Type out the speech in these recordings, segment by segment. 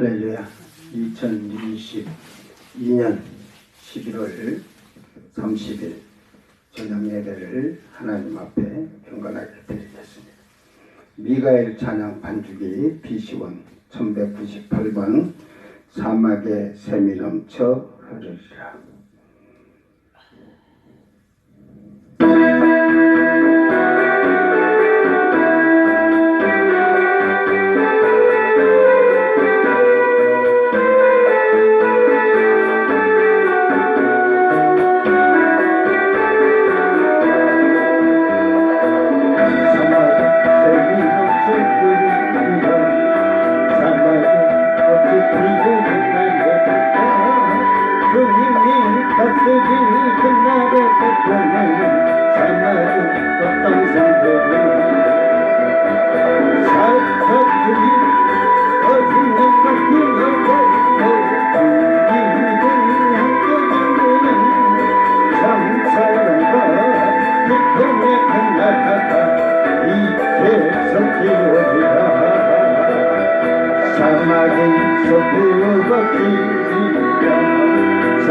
할렐루야. 2022년 11월 30일 저녁 예배를 하나님 앞에 경건하게 드리겠습니다. 미가엘 찬양 반주기 BC1 1198번 사막에 샘이 넘쳐 흐르리라.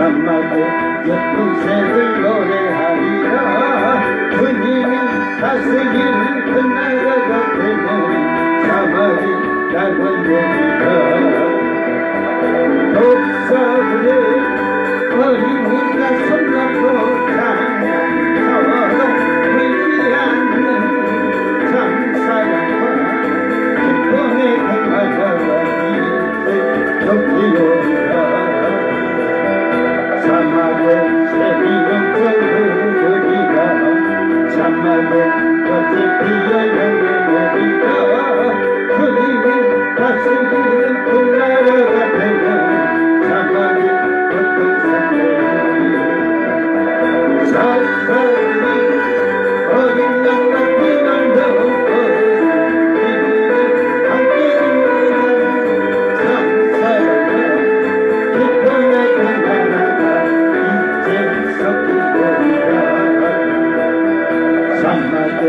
사막에 예쁜 새를 노래하리라. 주님이 다스릴 그 나라가 되면 사막이 낙원되리라. 독사들의 어린이가 손잡고 장서도 울지 않는 참사랑과 기쁨의 그 나라가 이제 좁히오리라. 사막에 샘이 넘쳐 흐르리라. 사막에 꽃이 피어 열매맺으리라. 주님이 다스리는 그 나라가 되면 사막이 어떤 산들이 사사들이 어린 양과 피를 넣고 이들을 함께 있는 참사랑과 기쁨의 그 나라가 사막에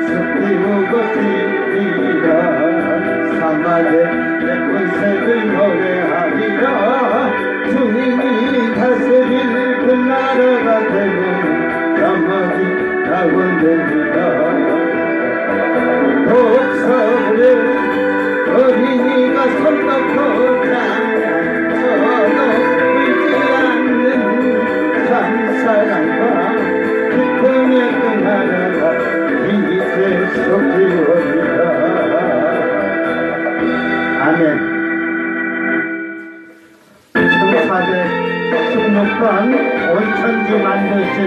숲이 오고 지리라. 사막에 예쁜 새를 노래하리라. 주님이 다스릴 그 나라가 되면 사막이 낙원되리라. 독서에 어린이가 손놓고 장서도 울지 않는 참사랑과 기쁨의 그 나라가 이제 좁히오리라. 아멘. 1416번 온천지 만드신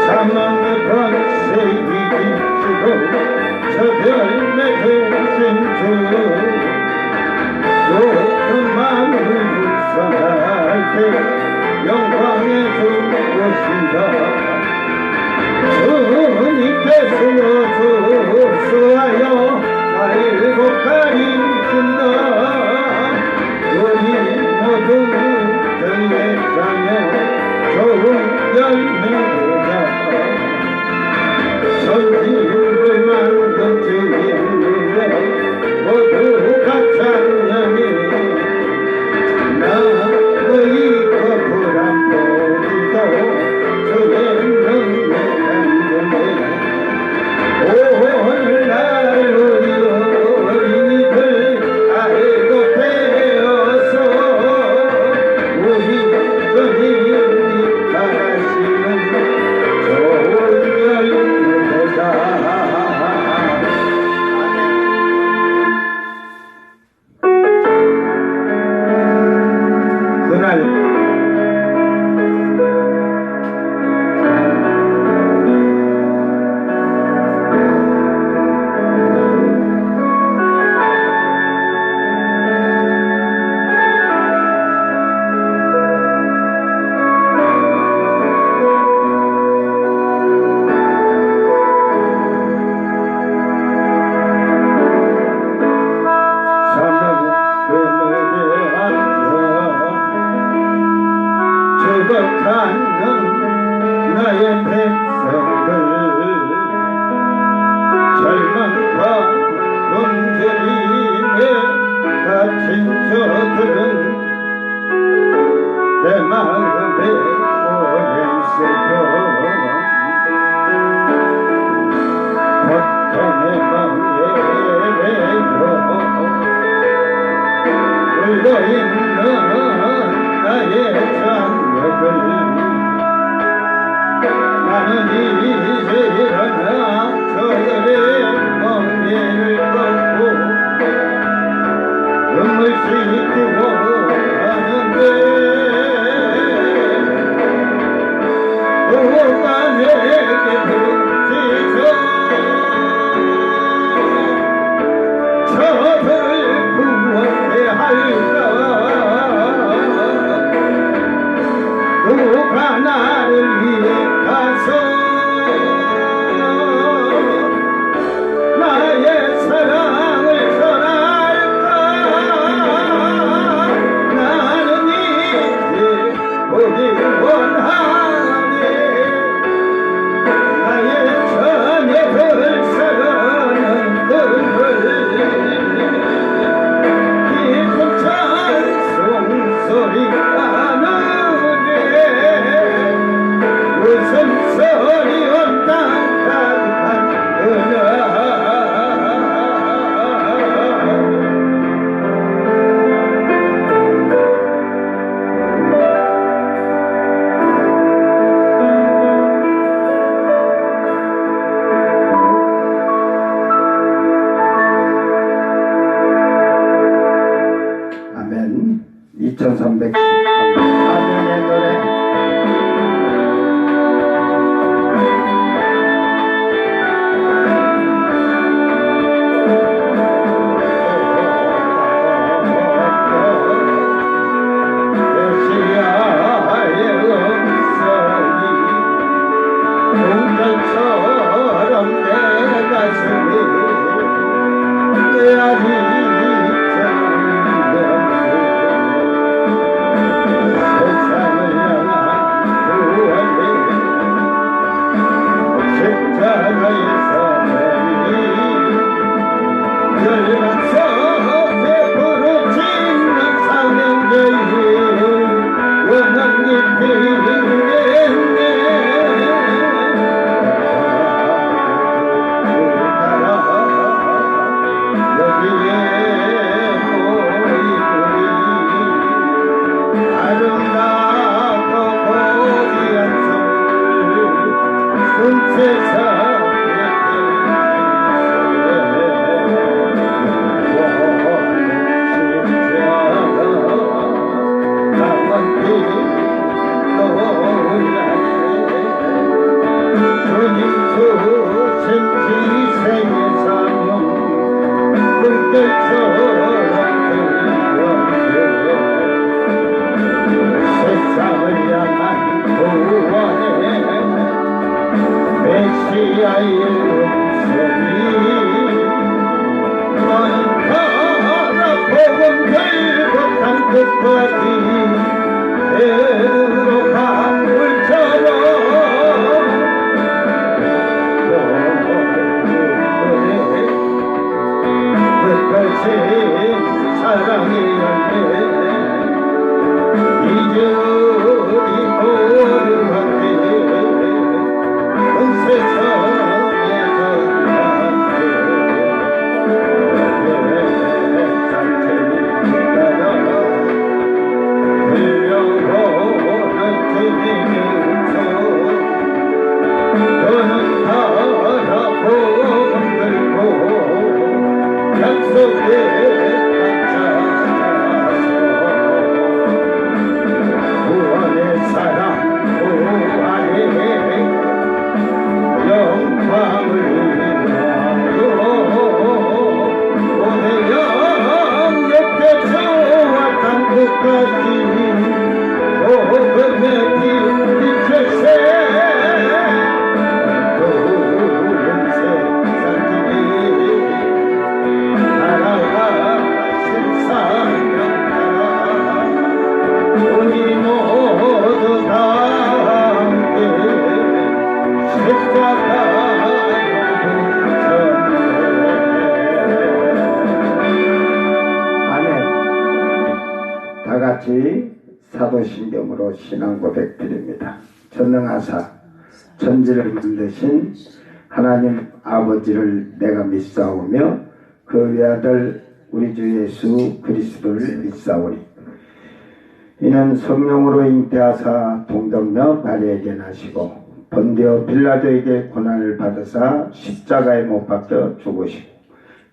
사망의 번세기 비추고 저별 맺으신 주 높은 마음을 묵상할 때 영광의 주 오신다. 주님께서 주수하여 나를 가리신다. 우리 모두 저의 자녀 좋은 열매보다 선지를 만든 주님의 모두 같았느니 나의 거부란 보리도 주의 능력한 점에 오 열반서 베풀어 짓는 사명제일 원한 깊이 세상을 향한 구원의 메시아의 음성이 너는 가라 복음 들고 간 끝까지 베드로 강물처럼 끝까지 사랑해야 해 이주리 고르한테 온 세상에 전하세 들려오는 주님의 음성 너는 가라 복음 들고 약속의 사도신경으로 신앙 고백 드립니다. 전능하사 천지를 만드신 하나님 아버지를 내가 믿사오며 그 외아들 우리 주 예수 그리스도를 믿사오니 이는 성령으로 잉태하사 동정녀 마리아에게 나시고 본디오 빌라도에게 고난을 받으사 십자가에 못 박혀 죽으시고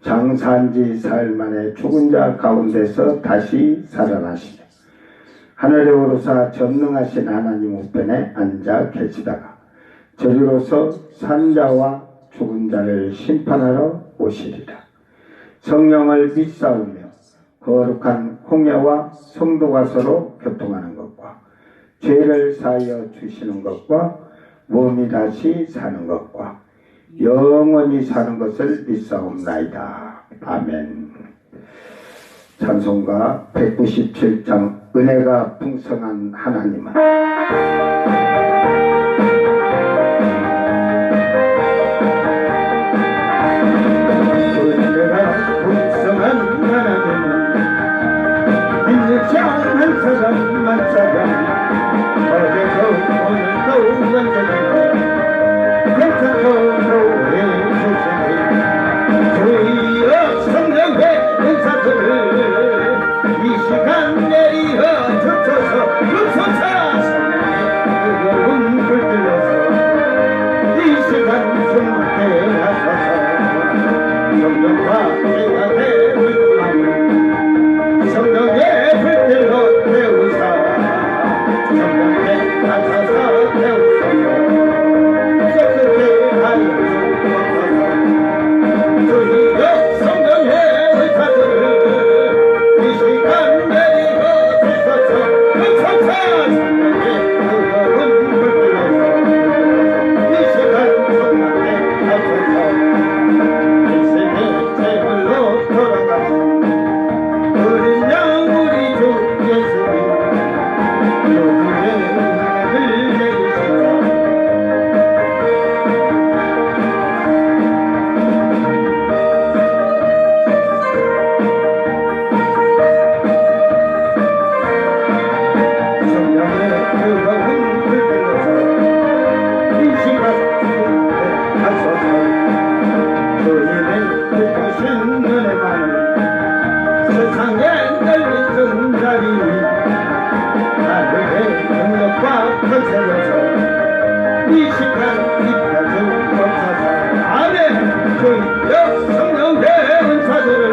장사한 지 사흘 만에 죽은 자 가운데서 다시 살아나시니 하늘에 오르사 전능하신 하나님 우편에 앉아 계시다가 저리로서 산자와 죽은 자를 심판하러 오시리라. 성령을 믿사오며 거룩한 홍해와 성도가 서로 교통하는 것과 죄를 사하여 주시는 것과 몸이 다시 사는 것과 영원히 사는 것을 믿사옵나이다. 아멘. 찬송가 197장 은혜가 풍성한 하나님은 은혜가 풍성한 하나님은 믿지 않는 사람만 사람 어제도 오늘도 완전히 괜찮도록 해주시니 주여 성령의 은사들을 이 시간 내리어 주소서 주소서 성령의 불들러서 이 시간 숨게 하소서 성령과 내가 되는 마음을 성령의 불들러 태우사 성령의 하소서 태우소서 깨끗게 하여 주옵소서 주여 성령의 의사들을 이 시간 내리고 주소서 주소서 성령의 뜨거운 불들어서 이 시간 성령의 하소서 인생의 제물로 하나님이 하늘의 능력과 권세로서 이 시간 입혀준 범사사 아멘. 주여 성령의 은사들을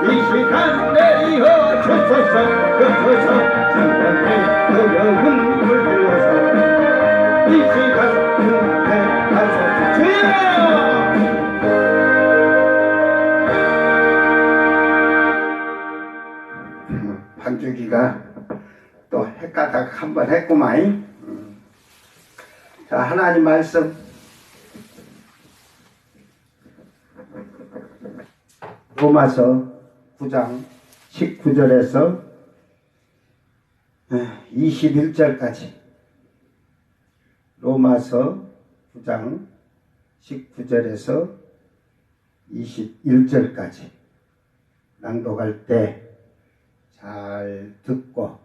이 시간 내리어 주소서. 주소서 성령의 그여운 물들어서 이 시간 은혜하소서. 주여 반주기가 또 헷가닥 한번 했구만. 자, 하나님 말씀 로마서 9장 19절에서 21절까지 로마서 9장 19절에서 21절까지 낭독할 때 잘 듣고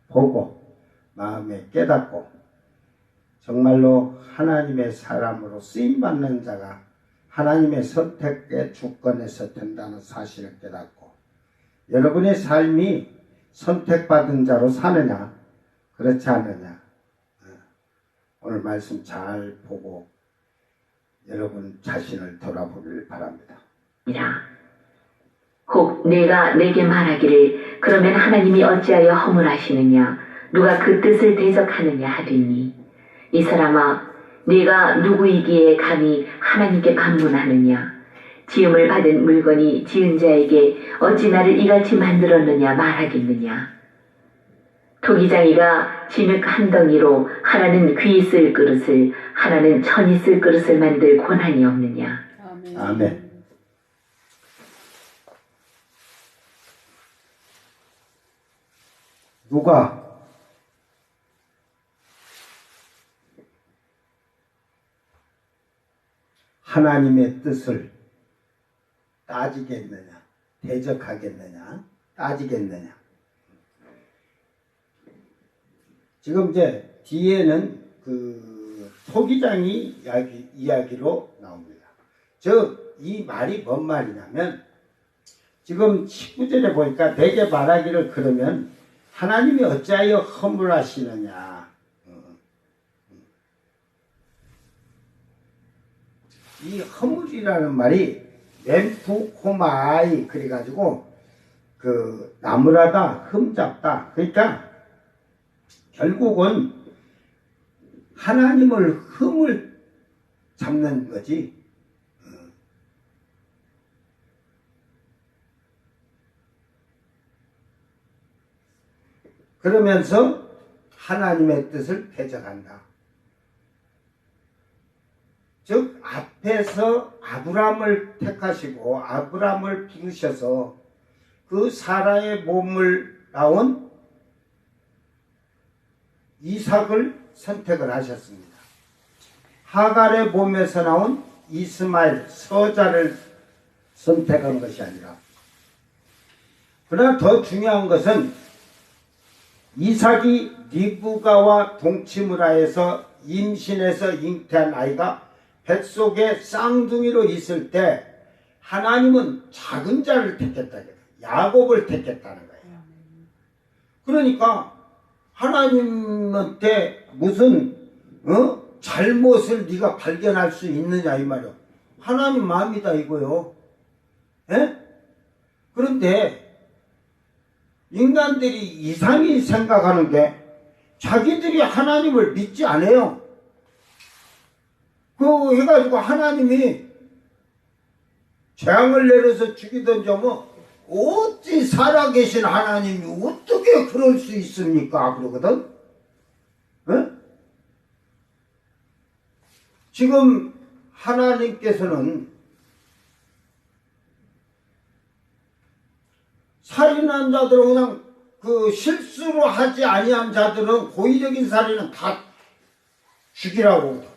보고 마음에 깨닫고 정말로 하나님의 사람으로 쓰임받는 자가 하나님의 선택의 주권에서 된다는 사실을 깨닫고 여러분의 삶이 선택받은 자로 사느냐 그렇지 않느냐 오늘 말씀 잘 보고 여러분 자신을 돌아보길 바랍니다. 혹 내가 내게 말하기를 그러면 하나님이 어찌하여 허물하시느냐 누가 그 뜻을 대적하느냐 하리니 이 사람아 네가 누구이기에 감히 하나님께 반문하느냐 지음을 받은 물건이 지은 자에게 어찌 나를 이같이 만들었느냐 말하겠느냐 토기장이가 진흙 한 덩이로 하나는 귀 쓸 그릇을 하나는 천이 쓸 그릇을 만들 권한이 없느냐. 아멘. 아멘. 누가 하나님의 뜻을 따지겠느냐, 대적하겠느냐, 따지겠느냐. 지금 이제 뒤에는 그 토기장이 이야기로 나옵니다. 이 말이 뭔 말이냐면 지금 19절에 보니까 내게 말하기를 그러면 하나님이 어찌하여 허물하시느냐. 이 허물이라는 말이 멘푸코마이 그래가지고 그 나무라다 흠잡다 그러니까 결국은 하나님을 흠을 잡는 거지. 그러면서 하나님의 뜻을 대적한다. 즉 앞에서 아브라함을 택하시고 아브라함을 부르셔서 그 사라의 몸을 낳은 이삭을 선택을 하셨습니다. 하갈의 몸에서 나온 이스마엘 서자를 선택한 것이 아니라 그러나 더 중요한 것은 이삭이 리브가와 동침을 하여서 임신해서 잉태한 아이가 뱃속에 쌍둥이로 있을 때 하나님은 작은 자를 택했다. 야곱을 택했다는 거예요. 그러니까 하나님한테 무슨 잘못을 네가 발견할 수 있느냐 이 말이요. 하나님 마음이다 이거요. 에? 그런데 인간들이 이상히 생각하는 게 자기들이 하나님을 믿지 않아요. 그거 해가지고 하나님이 재앙을 내려서 죽이든지 하면 어찌 살아계신 하나님이 어떻게 그럴 수 있습니까? 그러거든. 네? 지금 하나님께서는 살인한 자들은 그냥 그 실수로 하지 아니한 자들은 고의적인 살인은 다 죽이라고 하거든.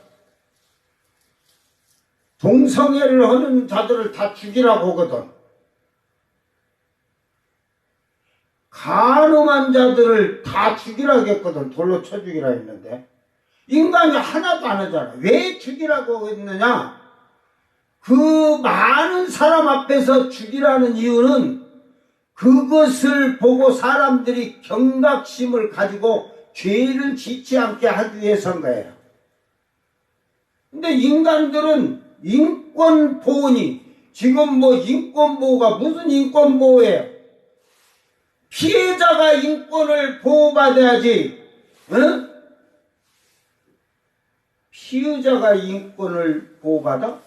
동성애를 하는 자들을 다 죽이라고 하거든. 간음한 자들을 다 죽이라고 했거든. 돌로 쳐 죽이라 했는데 인간이 하나도 안 하잖아. 왜 죽이라고 했느냐? 그 많은 사람 앞에서 죽이라는 이유는 그것을 보고 사람들이 경각심을 가지고 죄를 짓지 않게 하기 위해서인 거예요. 근데 인간들은 인권보호니 지금 뭐 인권보호가 무슨 인권보호예요? 피해자가 인권을 보호받아야지. 응? 피해자가 인권을 보호받아?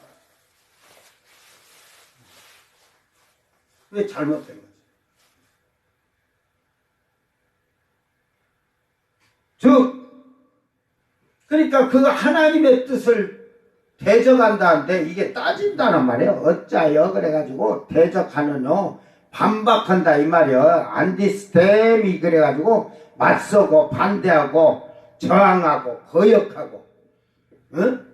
왜 잘못된 거지? 그러니까 그 하나님의 뜻을 대적한다는데 이게 따진다는 말이에요. 어짜요? 그래가지고 대적하는요. 반박한다 이 말이에요. 안디스템이 그래가지고 맞서고 반대하고 저항하고 거역하고. 응?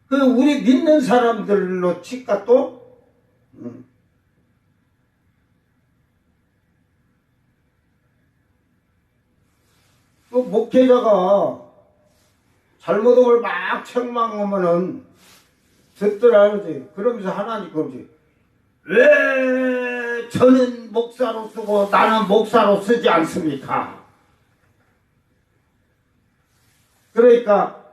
그 우리 믿는 사람들로 치까 또 그 목회자가 잘못한 걸 막 책망하면은 듣더라 그러지. 그러면서 하나님 그러지. 왜 저는 목사로 쓰고 나는 목사로 쓰지 않습니까? 그러니까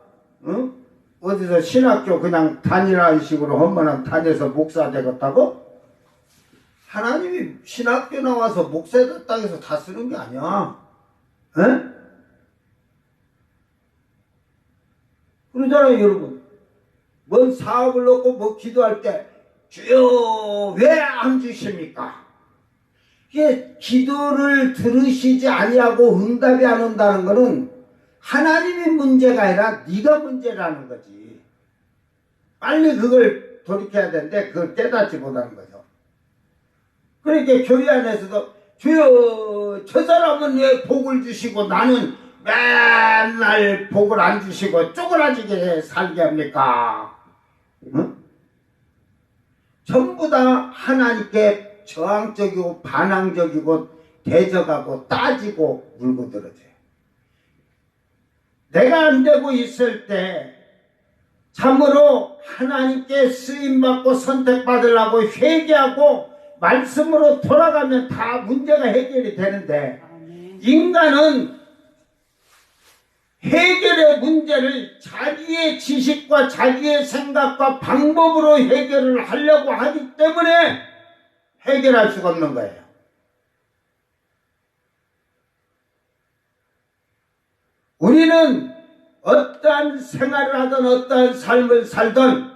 응? 어디서 신학교 그냥 다니라는 식으로 하면은 다녀서 목사 되겠다고? 하나님이 신학교 나와서 목사 땅에서 다 쓰는 게 아니야. 응? 그러잖아요, 여러분. 뭔 사업을 놓고 뭐 기도할 때 주여 왜 안 주십니까? 이게 기도를 들으시지 아니하고 응답이 안 온다는 것은 하나님이 문제가 아니라 네가 문제라는 거지. 빨리 그걸 돌이켜야 되는데 그걸 깨닫지 못하는 거죠. 그러니까 교회 안에서도 주여 저 사람은 왜 복을 주시고 나는 맨날 복을 안 주시고 쪼그라지게 살게 합니까? 응? 전부 다 하나님께 저항적이고 반항적이고 대적하고 따지고 물고 들어져요. 내가 안 되고 있을 때 참으로 하나님께 쓰임받고 선택받으려고 회개하고 말씀으로 돌아가면 다 문제가 해결이 되는데 인간은 해결의 문제를 자기의 지식과 자기의 생각과 방법으로 해결을 하려고 하기 때문에 해결할 수가 없는 거예요. 우리는 어떠한 생활을 하든 어떠한 삶을 살든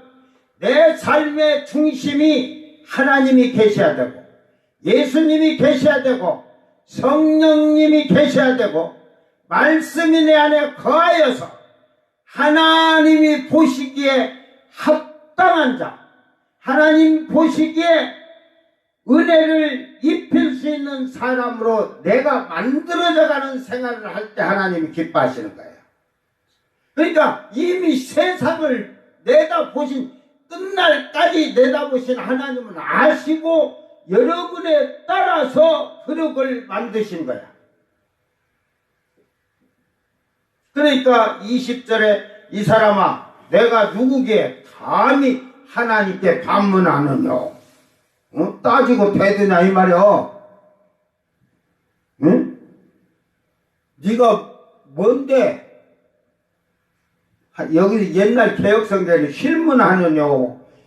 내 삶의 중심이 하나님이 계셔야 되고 예수님이 계셔야 되고 성령님이 계셔야 되고 말씀이 내 안에 거하여서 하나님이 보시기에 합당한 자, 하나님 보시기에 은혜를 입힐 수 있는 사람으로 내가 만들어져가는 생활을 할 때 하나님이 기뻐하시는 거예요. 그러니까 이미 세상을 내다보신 끝날까지 내다보신 하나님은 아시고 여러분에 따라서 흐름을 만드신 거야. 그러니까 20절에 이 사람아 내가 누구게 감히 하나님께 반문하느냐 따지고 대드냐 이 말이야. 응? 네가 뭔데 여기 옛날 개혁성경에 힐문하느냐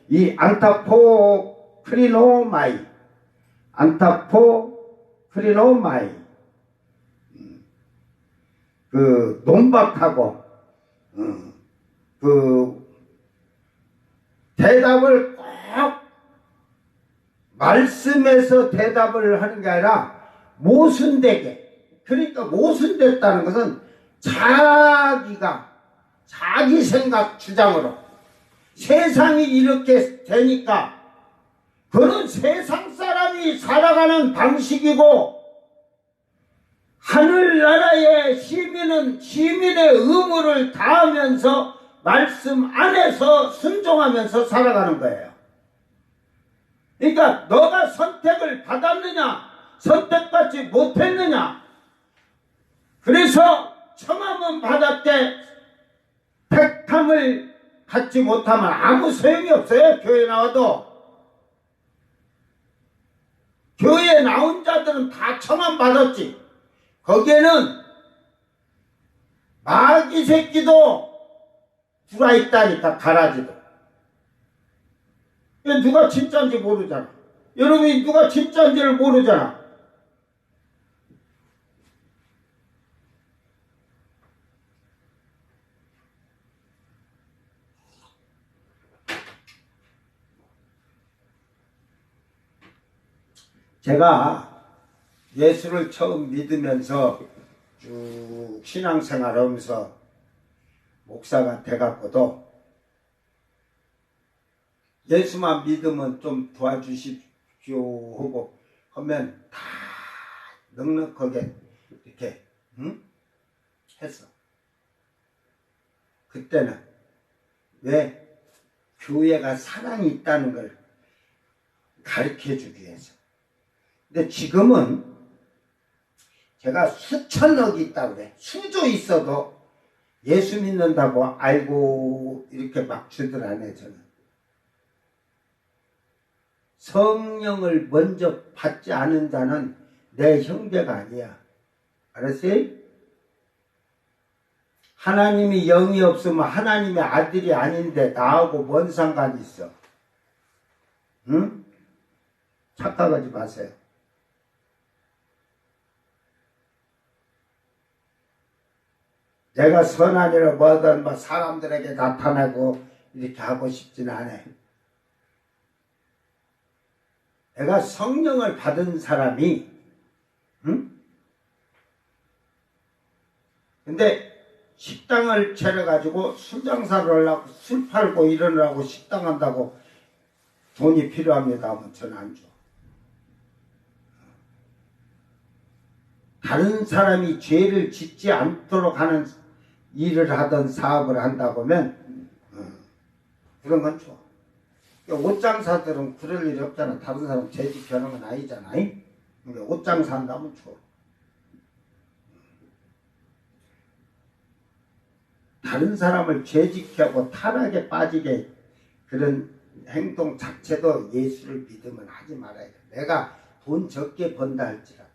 이 안타포크리노마이 그 논박하고 그 대답을 꼭 말씀에서 대답을 하는 게 아니라 모순되게. 그러니까 모순됐다는 것은 자기 생각 주장으로 세상이 이렇게 되니까 그는 세상 사람이 살아가는 방식이고 하늘나라의 시민은 시민의 의무를 다하면서 말씀 안에서 순종하면서 살아가는 거예요. 그러니까 너가 선택을 받았느냐 선택받지 못했느냐 그래서 청함은 받았대 택함을 받지 못하면 아무 소용이 없어요. 교회 나와도. 교회에 나온 자들은 다 청함 받았지. 거기에는 마귀 새끼도 들어있다니까, 가라지도. 누가 진짜인지 모르잖아. 여러분이 누가 진짜인지를 모르잖아. 제가 예수를 처음 믿으면서 쭉 신앙생활 하면서 목사가 돼갖고도 예수만 믿으면 좀 도와주십시오 하고 하면 다 넉넉하게 이렇게 했어. 그때는 왜? 교회가 사랑이 있다는 걸 가르쳐주기 위해서. 근데 지금은 제가 수천억이 있다고 그래. 수조 있어도 예수 믿는다고 알고 이렇게 막 주들 안 해. 저는 성령을 먼저 받지 않은 자는 내 형제가 아니야. 알았어요? 하나님이 영이 없으면 하나님의 아들이 아닌데 나하고 뭔 상관이 있어? 응? 착각하지 마세요. 내가 선한 일을 뭐든 뭐 사람들에게 나타나고 이렇게 하고 싶지는 않아요. 내가 성령을 받은 사람이, 근데 식당을 차려가지고 술 장사를 하려고 술 팔고 이러느라고 식당 한다고 돈이 필요합니다 하면 저는 안 줘. 다른 사람이 죄를 짓지 않도록 하는 일을 하던 사업을 한다고 하면 그런 건 줘. 옷장사들은 그럴 일이 없잖아. 다른 사람 죄짓게 하는 건 아니잖아. 옷장사 한다면 줘. 다른 사람을 죄짓게 하고 타락에 빠지게 그런 행동 자체도 예수를 믿으면 하지 말아야 돼. 내가 돈 적게 번다 할지라도.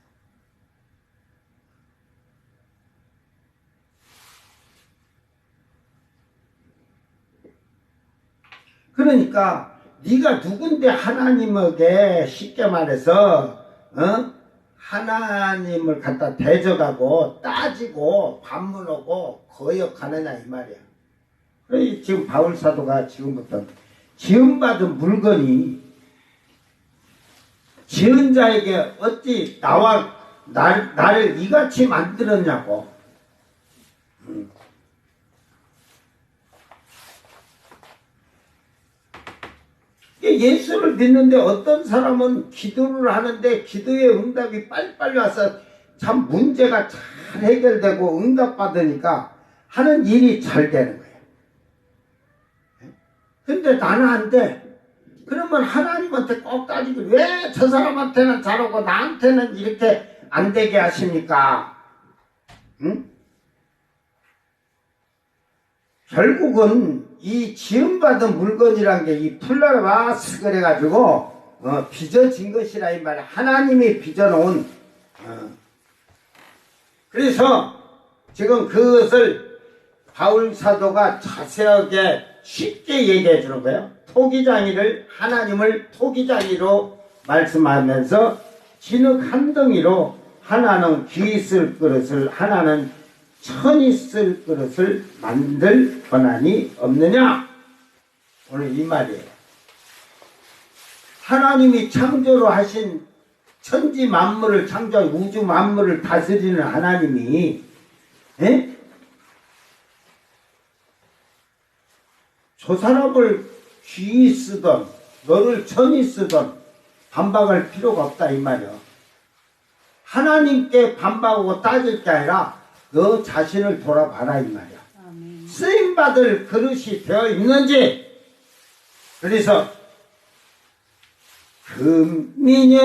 그러니까 네가 누군데 하나님에게 쉽게 말해서 하나님을 갖다 대적하고 따지고 반문하고 거역하느냐 이 말이야. 그래 지금 바울 사도가 지금부터 지음받은 물건이 지은 자에게 어찌 나와 나를 이같이 만들었냐고. 예수를 믿는데 어떤 사람은 기도를 하는데 기도의 응답이 빨리빨리 와서 참 문제가 잘 해결되고 응답받으니까 하는 일이 잘 되는 거예요. 근데 나는 안 돼. 그러면 하나님한테 꼭 따지고 왜 저 사람한테는 잘하고 나한테는 이렇게 안 되게 하십니까? 응? 결국은 이 지음받은 물건이란 게 이 플라와스 그래가지고 빚어진 것이라 이 말이야. 하나님이 빚어놓은 그래서 지금 그것을 바울 사도가 자세하게 쉽게 얘기해 주는 거예요. 토기장이를 하나님을 토기장이로 말씀하면서 진흙 한 덩이로 하나는 귀 쓸 그릇을 하나는 천이 쓸 그릇을 만들 권한이 없느냐? 오늘 이 말이에요. 하나님이 창조로 하신 천지 만물을 창조한 우주 만물을 다스리는 하나님이 저 사람을 귀 쓰던 너를 천이 쓰던 반박할 필요가 없다 이 말이야. 하나님께 반박하고 따질 게 아니라 너 자신을 돌아봐라 이 말이야. 쓰임받을 그릇이 되어 있는지. 그래서 금이냐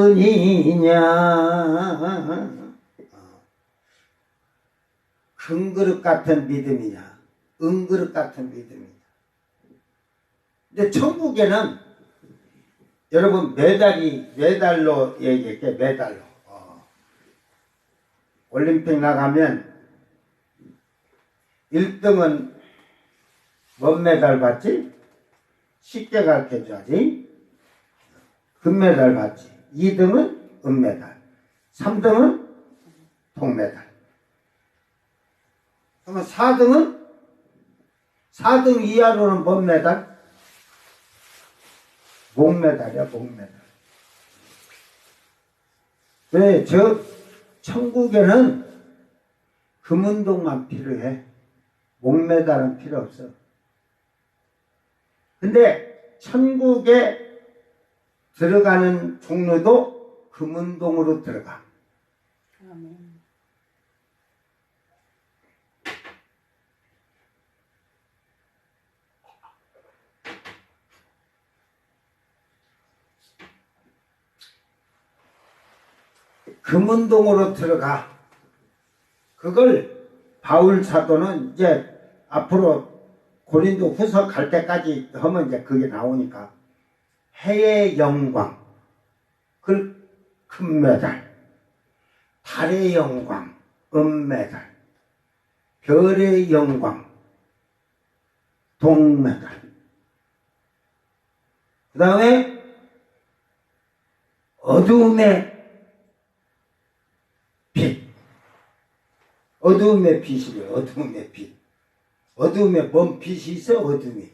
은이냐 금그릇 같은 믿음이냐 은그릇 같은 믿음이냐. 근데 천국에는 여러분 메달로 얘기할게. 메달로. 올림픽 나가면 1등은 뭔 메달 받지? 쉽게 가르쳐줘야지. 금메달 받지. 2등은 은메달. 3등은 동메달. 그러면 4등 이하로는 뭔 메달? 목메달이야, 목메달. 왜, 천국에는 금운동만 필요해. 목메달은 필요 없어. 근데, 천국에 들어가는 종로도 금운동으로 들어가. 아멘. 금운동으로 들어가. 그걸 바울 사도는 이제 앞으로 고린도 후서 갈 때까지 하면 이제 그게 나오니까 해의 영광, 그 금메달, 달의 영광, 은메달, 별의 영광, 동메달. 그 다음에 어두움의 빛. 어두움의 빛이래요. 어두움의 빛. 어두움에 뭔 빛이 있어? 어둠이.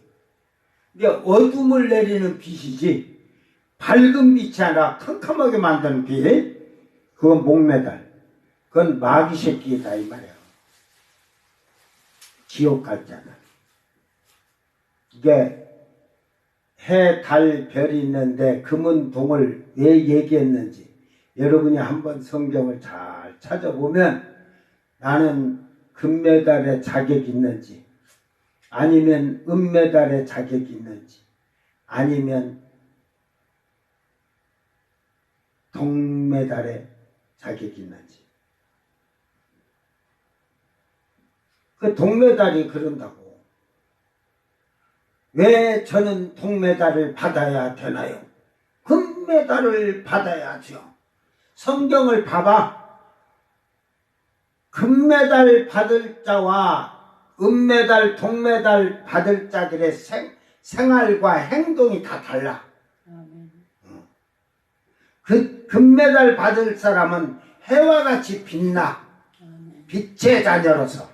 이게 어둠을 내리는 빛이지 밝은 빛이 아니라 캄캄하게 만드는 빛. 그건 목메달. 그건 마귀 새끼다 이 말이에요. 지옥 갈 자다. 이게 해, 달, 별이 있는데 금은동을 왜 얘기했는지 여러분이 한번 성경을 잘 찾아보면 나는 금메달에 자격이 있는지 아니면 은메달에 자격이 있는지 아니면 동메달에 자격이 있는지. 그 동메달이 그런다고. 왜 저는 동메달을 받아야 되나요? 금메달을 받아야죠. 성경을 봐봐. 금메달 받을 자와 은메달, 동메달 받을 자들의 생활과 행동이 다 달라. 그 금메달 받을 사람은 해와 같이 빛나. 빛의 자녀로서.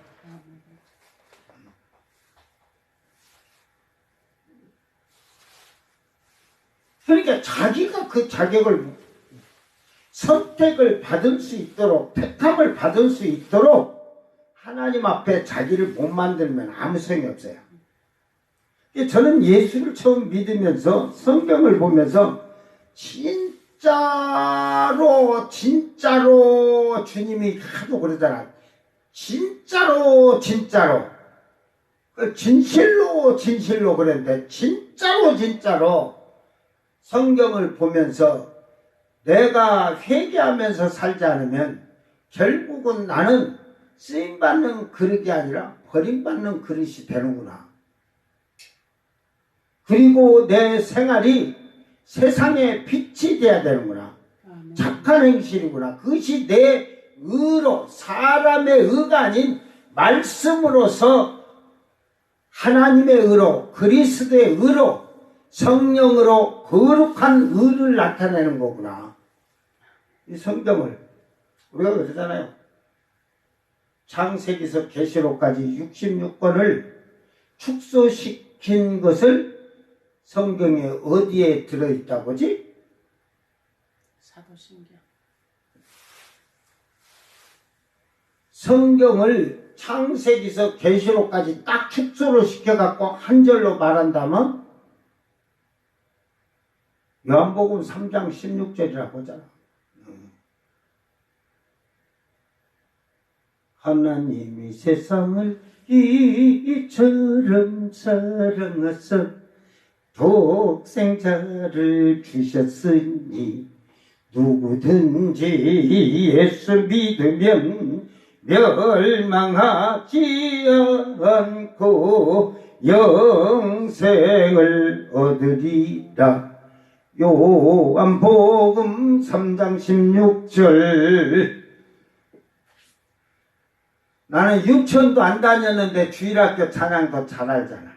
그러니까 자기가 그 자격을 선택을 받을 수 있도록 택함을 받을 수 있도록 하나님 앞에 자기를 못 만들면 아무 소용이 없어요. 저는 예수를 처음 믿으면서 성경을 보면서 진짜로 주님이 하도 그러잖아. 진짜로 진실로 그랬는데 진짜로 성경을 보면서 내가 회개하면서 살지 않으면 결국은 나는 쓰임받는 그릇이 아니라 버림받는 그릇이 되는구나. 그리고 내 생활이 세상의 빛이 돼야 되는구나. 착한 행실이구나. 그것이 내 의로, 사람의 의가 아닌 말씀으로서 하나님의 의로, 그리스도의 의로, 성령으로 거룩한 의를 나타내는 거구나. 이 성경을 우리가 그러잖아요. 창세기서 계시록까지 66권을 축소시킨 것을 성경에 어디에 들어있다고지? 사도신경. 성경을 창세기서 계시록까지 딱 축소를 시켜갖고 한 절로 말한다면 요한복음 3장 16절이라고 하잖아. 하나님이 세상을 이처럼 사랑하사 독생자를 주셨으니 누구든지 예수 믿으면 멸망하지 않고 영생을 얻으리라. 요한복음 3장 16절. 나는 유치원도 안 다녔는데 주일학교 찬양도 잘 알잖아.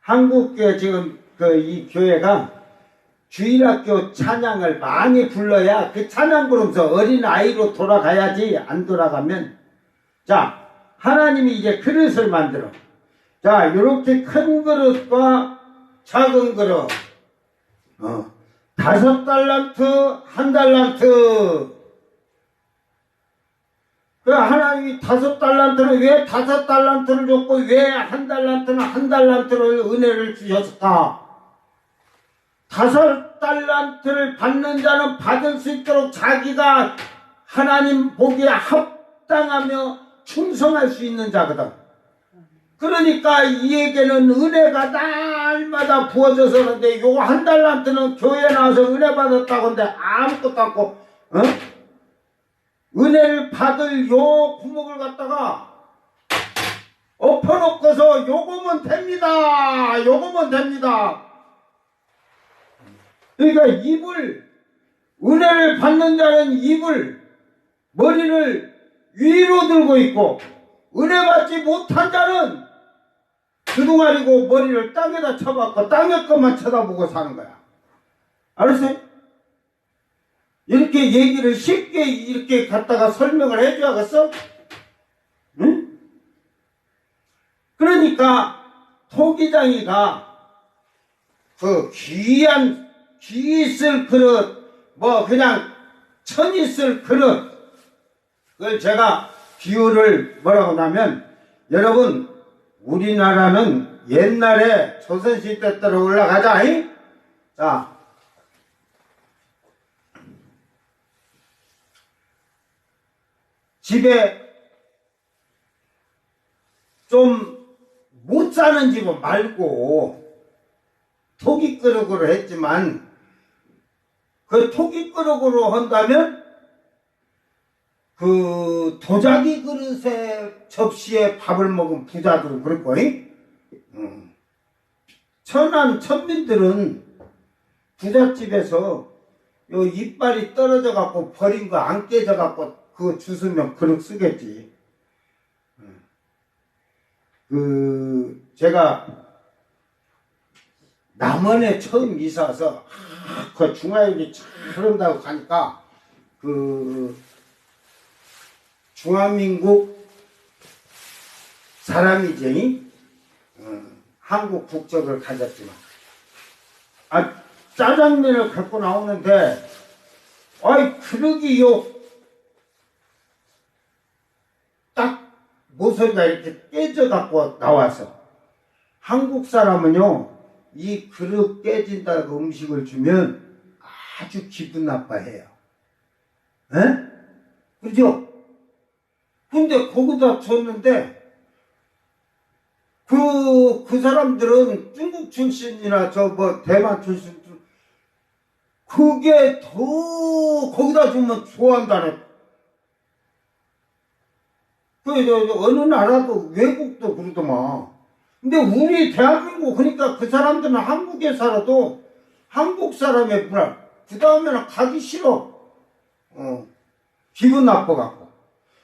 한국교회 지금 이 교회가 주일학교 찬양을 많이 불러야 그 찬양 부르면서 어린아이로 돌아가야지. 안 돌아가면, 자, 하나님이 이제 그릇을 만들어. 자, 이렇게 큰 그릇과 작은 그릇, 5달란트, 1달란트. 그 하나님이 5달란트는 왜 5달란트를 줬고 왜 1달란트는 1달란트를 은혜를 주셨을까? 5달란트를 받는 자는 받을 수 있도록 자기가 하나님 보기에 합당하며 충성할 수 있는 자거든. 그러니까 이에게는 은혜가 날마다 부어져서 그런데 요 1달란트는 교회에 나와서 은혜 받았다고 하는데 아무것도 없고, 은혜를 받을 요 구멍을 갖다가 엎어놓고서 요거면 됩니다. 요거면 됩니다. 그러니까 은혜를 받는 자는 머리를 위로 들고 있고, 은혜 받지 못한 자는 두둥아리고 머리를 땅에다 쳐박고 땅의 것만 쳐다보고 사는 거야. 알았어요? 이렇게 얘기를 쉽게 이렇게 갖다가 설명을 해줘야겠어? 응? 그러니까 토기장이가 그 귀 있을 그릇, 그냥 천 있을 그릇, 그걸 제가 비유를 뭐라고 하냐면, 여러분, 우리나라는 옛날에 조선시대 때로 올라가자. 자, 집에 좀 못 사는 집은 말고 토기그릇으로 했지만, 그 토기그릇으로 한다면 그 도자기 그릇에 접시에 밥을 먹은 부자들은 그럴 거이. 천민들은 부잣집에서 요 이빨이 떨어져 갖고 버린 거 안 깨져 갖고 그거 주스면 그릇 쓰겠지. 제가 남원에 처음 이사 와서 그 중화요리 잘 흐른다고 가니까 중화민국 사람이지, 한국 국적을 가졌지만, 짜장면을 갖고 나오는데, 그릇이 딱 모서리가 이렇게 깨져 갖고 나와서, 한국 사람은요, 이 그릇 깨진다고 음식을 주면 아주 기분 나빠해요. 에? 그죠? 근데 거기다 줬는데, 그 사람들은 중국 출신이나 대만 출신, 그게 더 거기다 주면 좋아한다네. 어느 나라도 외국도 그러더만. 근데 우리 대한민국, 그러니까 그 사람들은 한국에 살아도 한국 사람의 문화, 그 다음에는 가기 싫어. 기분 나빠갖고.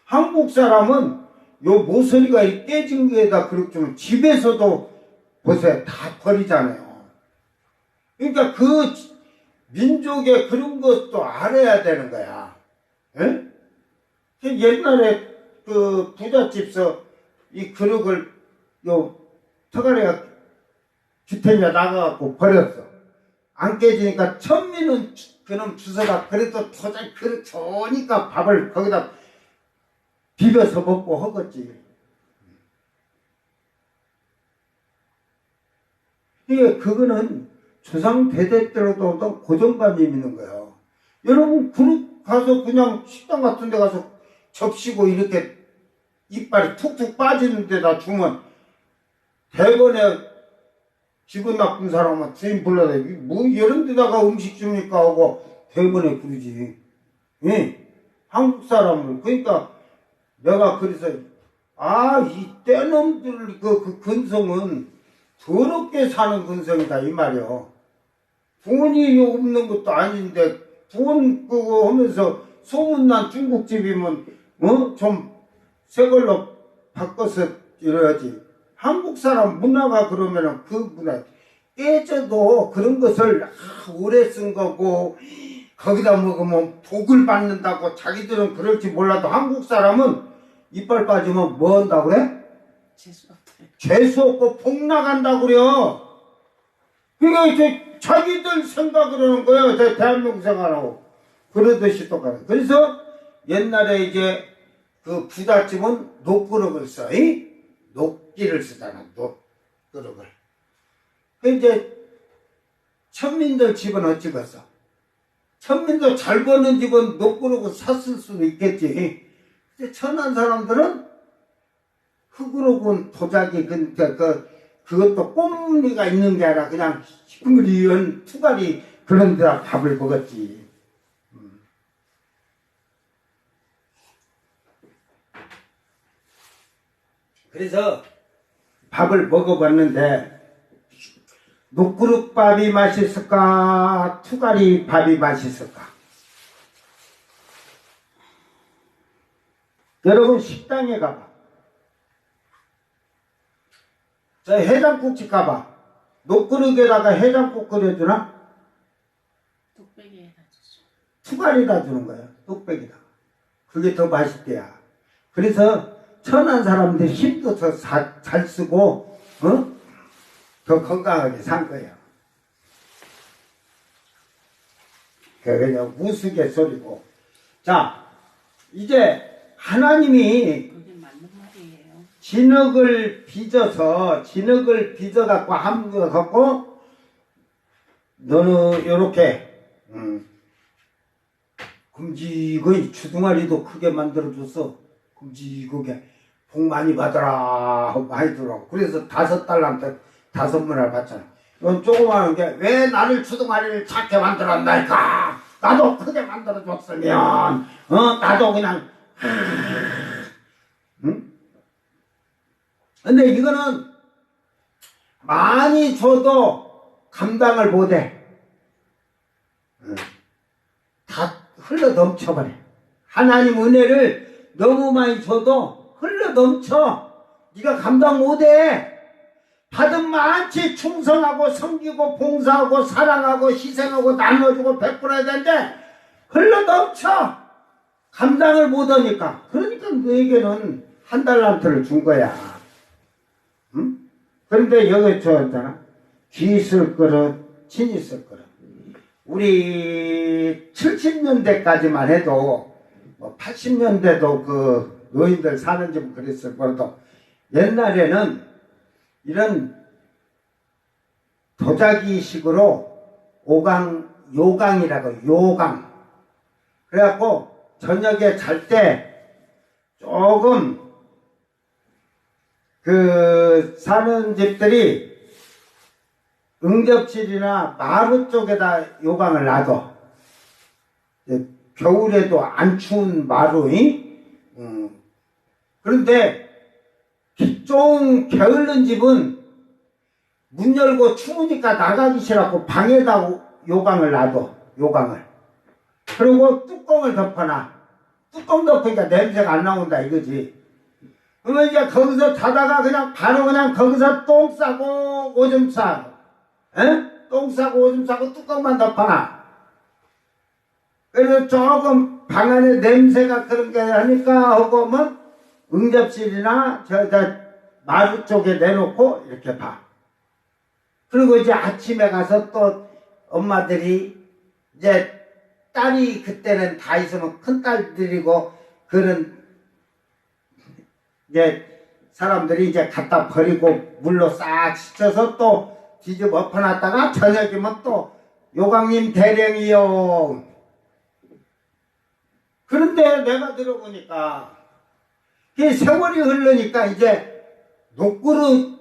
한국 사람은 요 모서리가 깨진 거에다 그렇게 좀 집에서도 보세요. 다 버리잖아요. 그러니까 그 민족의 그런 것도 알아야 되는 거야. 에? 옛날에 그 부잣집서 이 그릇을 터가리가 주택에 나가갖고 버렸어. 안 깨지니까 천민은 그놈 주서가 그래도 도저히 그릇 좋으니까 밥을 거기다 비벼서 먹고 허겄지. 그거는 조상 대대 때로도 고정관념이 있는 거예요. 여러분 그릇 가서 그냥 식당 같은 데 가서 접시고 이렇게 이빨이 툭툭 빠지는 데다 주면 대번에 기분 나쁜 사람은 주인 불러다 뭐 이런 데다가 음식 줍니까 하고 대번에 그러지. 예? 한국 사람을. 그러니까 내가 그래서 이 떼놈들 그 근성은 더럽게 사는 근성이다 이 말이요. 돈이 없는 것도 아닌데 돈 그거 하면서 소문난 중국집이면 좀 새 걸로 바꿔서 이래야지. 한국 사람 문화가 그러면은 그 문화 깨져도 그런 것을 오래 쓴 거고 거기다 먹으면 복을 받는다고 자기들은 그럴지 몰라도 한국 사람은 이빨 빠지면 뭐 한다고 그래? 재수 없다. 재수 없고 복 나간다고 그래요. 그러니까 이제 자기들 생각을 하는 거예요. 대한민국 생활하고. 그러듯이 똑같아요. 그래서 옛날에 이제 그 부잣집은 녹그릇을 써. 녹기를 쓰잖아. 녹그릇을. 이제 천민들 집은 어찌겠어? 천민도 잘 버는 집은 녹그릇을 샀을 수도 있겠지. 근데 천한 사람들은 흙으로 군 도자기 그것도 꼼무늬가 있는 게 아니라 그냥 희끄리한 투가리 그런 데다 밥을 먹었지. 그래서 밥을 먹어봤는데 녹그릇밥이 맛있을까? 투가리 밥이 맛있을까? 여러분 식당에 가봐. 저 해장국집 가봐. 녹그릇에다가 해장국 끓여주나? 뚝배기에다 주죠. 투가리다 주는 거야. 뚝배기다. 그게 더 맛있대야. 그래서 천한 사람들 힘도 더 잘 쓰고 더 건강하게 산 거예요. 그냥 우스갯소리고. 자, 이제 하나님이 그게 맞는 말이에요. 진흙을 빚어갖고 함께 갖고 너는 요렇게 금지거이 주둥아리도 크게 만들어줬어. 금지그게 복 많이 받아라 하고 많이 들어가고. 그래서 5달러한테 5문을 받잖아. 이건 조그마한 게 왜 나를 주둥아리를 작게 만들었나이까? 나도 크게 만들어줬으면 나도 그냥 응? 근데 이거는 많이 줘도 감당을 못해. 다 흘러 넘쳐버려. 하나님 은혜를 너무 많이 줘도 흘러 넘쳐. 네가 감당 못해. 받은 많지. 충성하고 섬기고 봉사하고 사랑하고 희생하고 나눠주고 베풀어야 되는데 흘러 넘쳐. 감당을 못하니까. 그러니까 너에게는 1달란트를 준 거야. 응? 그런데 여기 저었잖아. 귀 있을 그릇, 친 있을 그릇. 우리 70년대까지만 해도 80년대도 그 노인들 사는 집 그랬을 거라도 옛날에는 이런 도자기식으로 요강이라고 요강. 그래갖고 저녁에 잘 때 조금 그 사는 집들이 응접실이나 마루 쪽에다 요강을 놔둬. 겨울에도 안 추운 마루. 그런데 좀 게을른 집은 문 열고 추우니까 나가기 싫어갖고 방에다 요강을 놔둬. 요강을. 그리고 뚜껑을 덮어놔. 뚜껑 덮으니까 냄새가 안 나온다 이거지. 그러면 이제 거기서 자다가 그냥 바로 그냥 거기서 똥 싸고 오줌 싸고 똥 싸고 오줌 싸고 뚜껑만 덮어놔. 그래서 조금 방 안에 냄새가 그런 게 하니까 하고 뭐 응접실이나 마루 쪽에 내놓고 이렇게 봐. 그리고 이제 아침에 가서 또 엄마들이 이제 딸이 그때는 다 있으면 큰 딸들이고 그런 이제 사람들이 이제 갖다 버리고 물로 싹 씻어서 또 뒤집어 엎어놨다가 저녁이면 또 요강님 대령이요. 그런데 내가 들어보니까 그 세월이 흐르니까 이제 녹그릇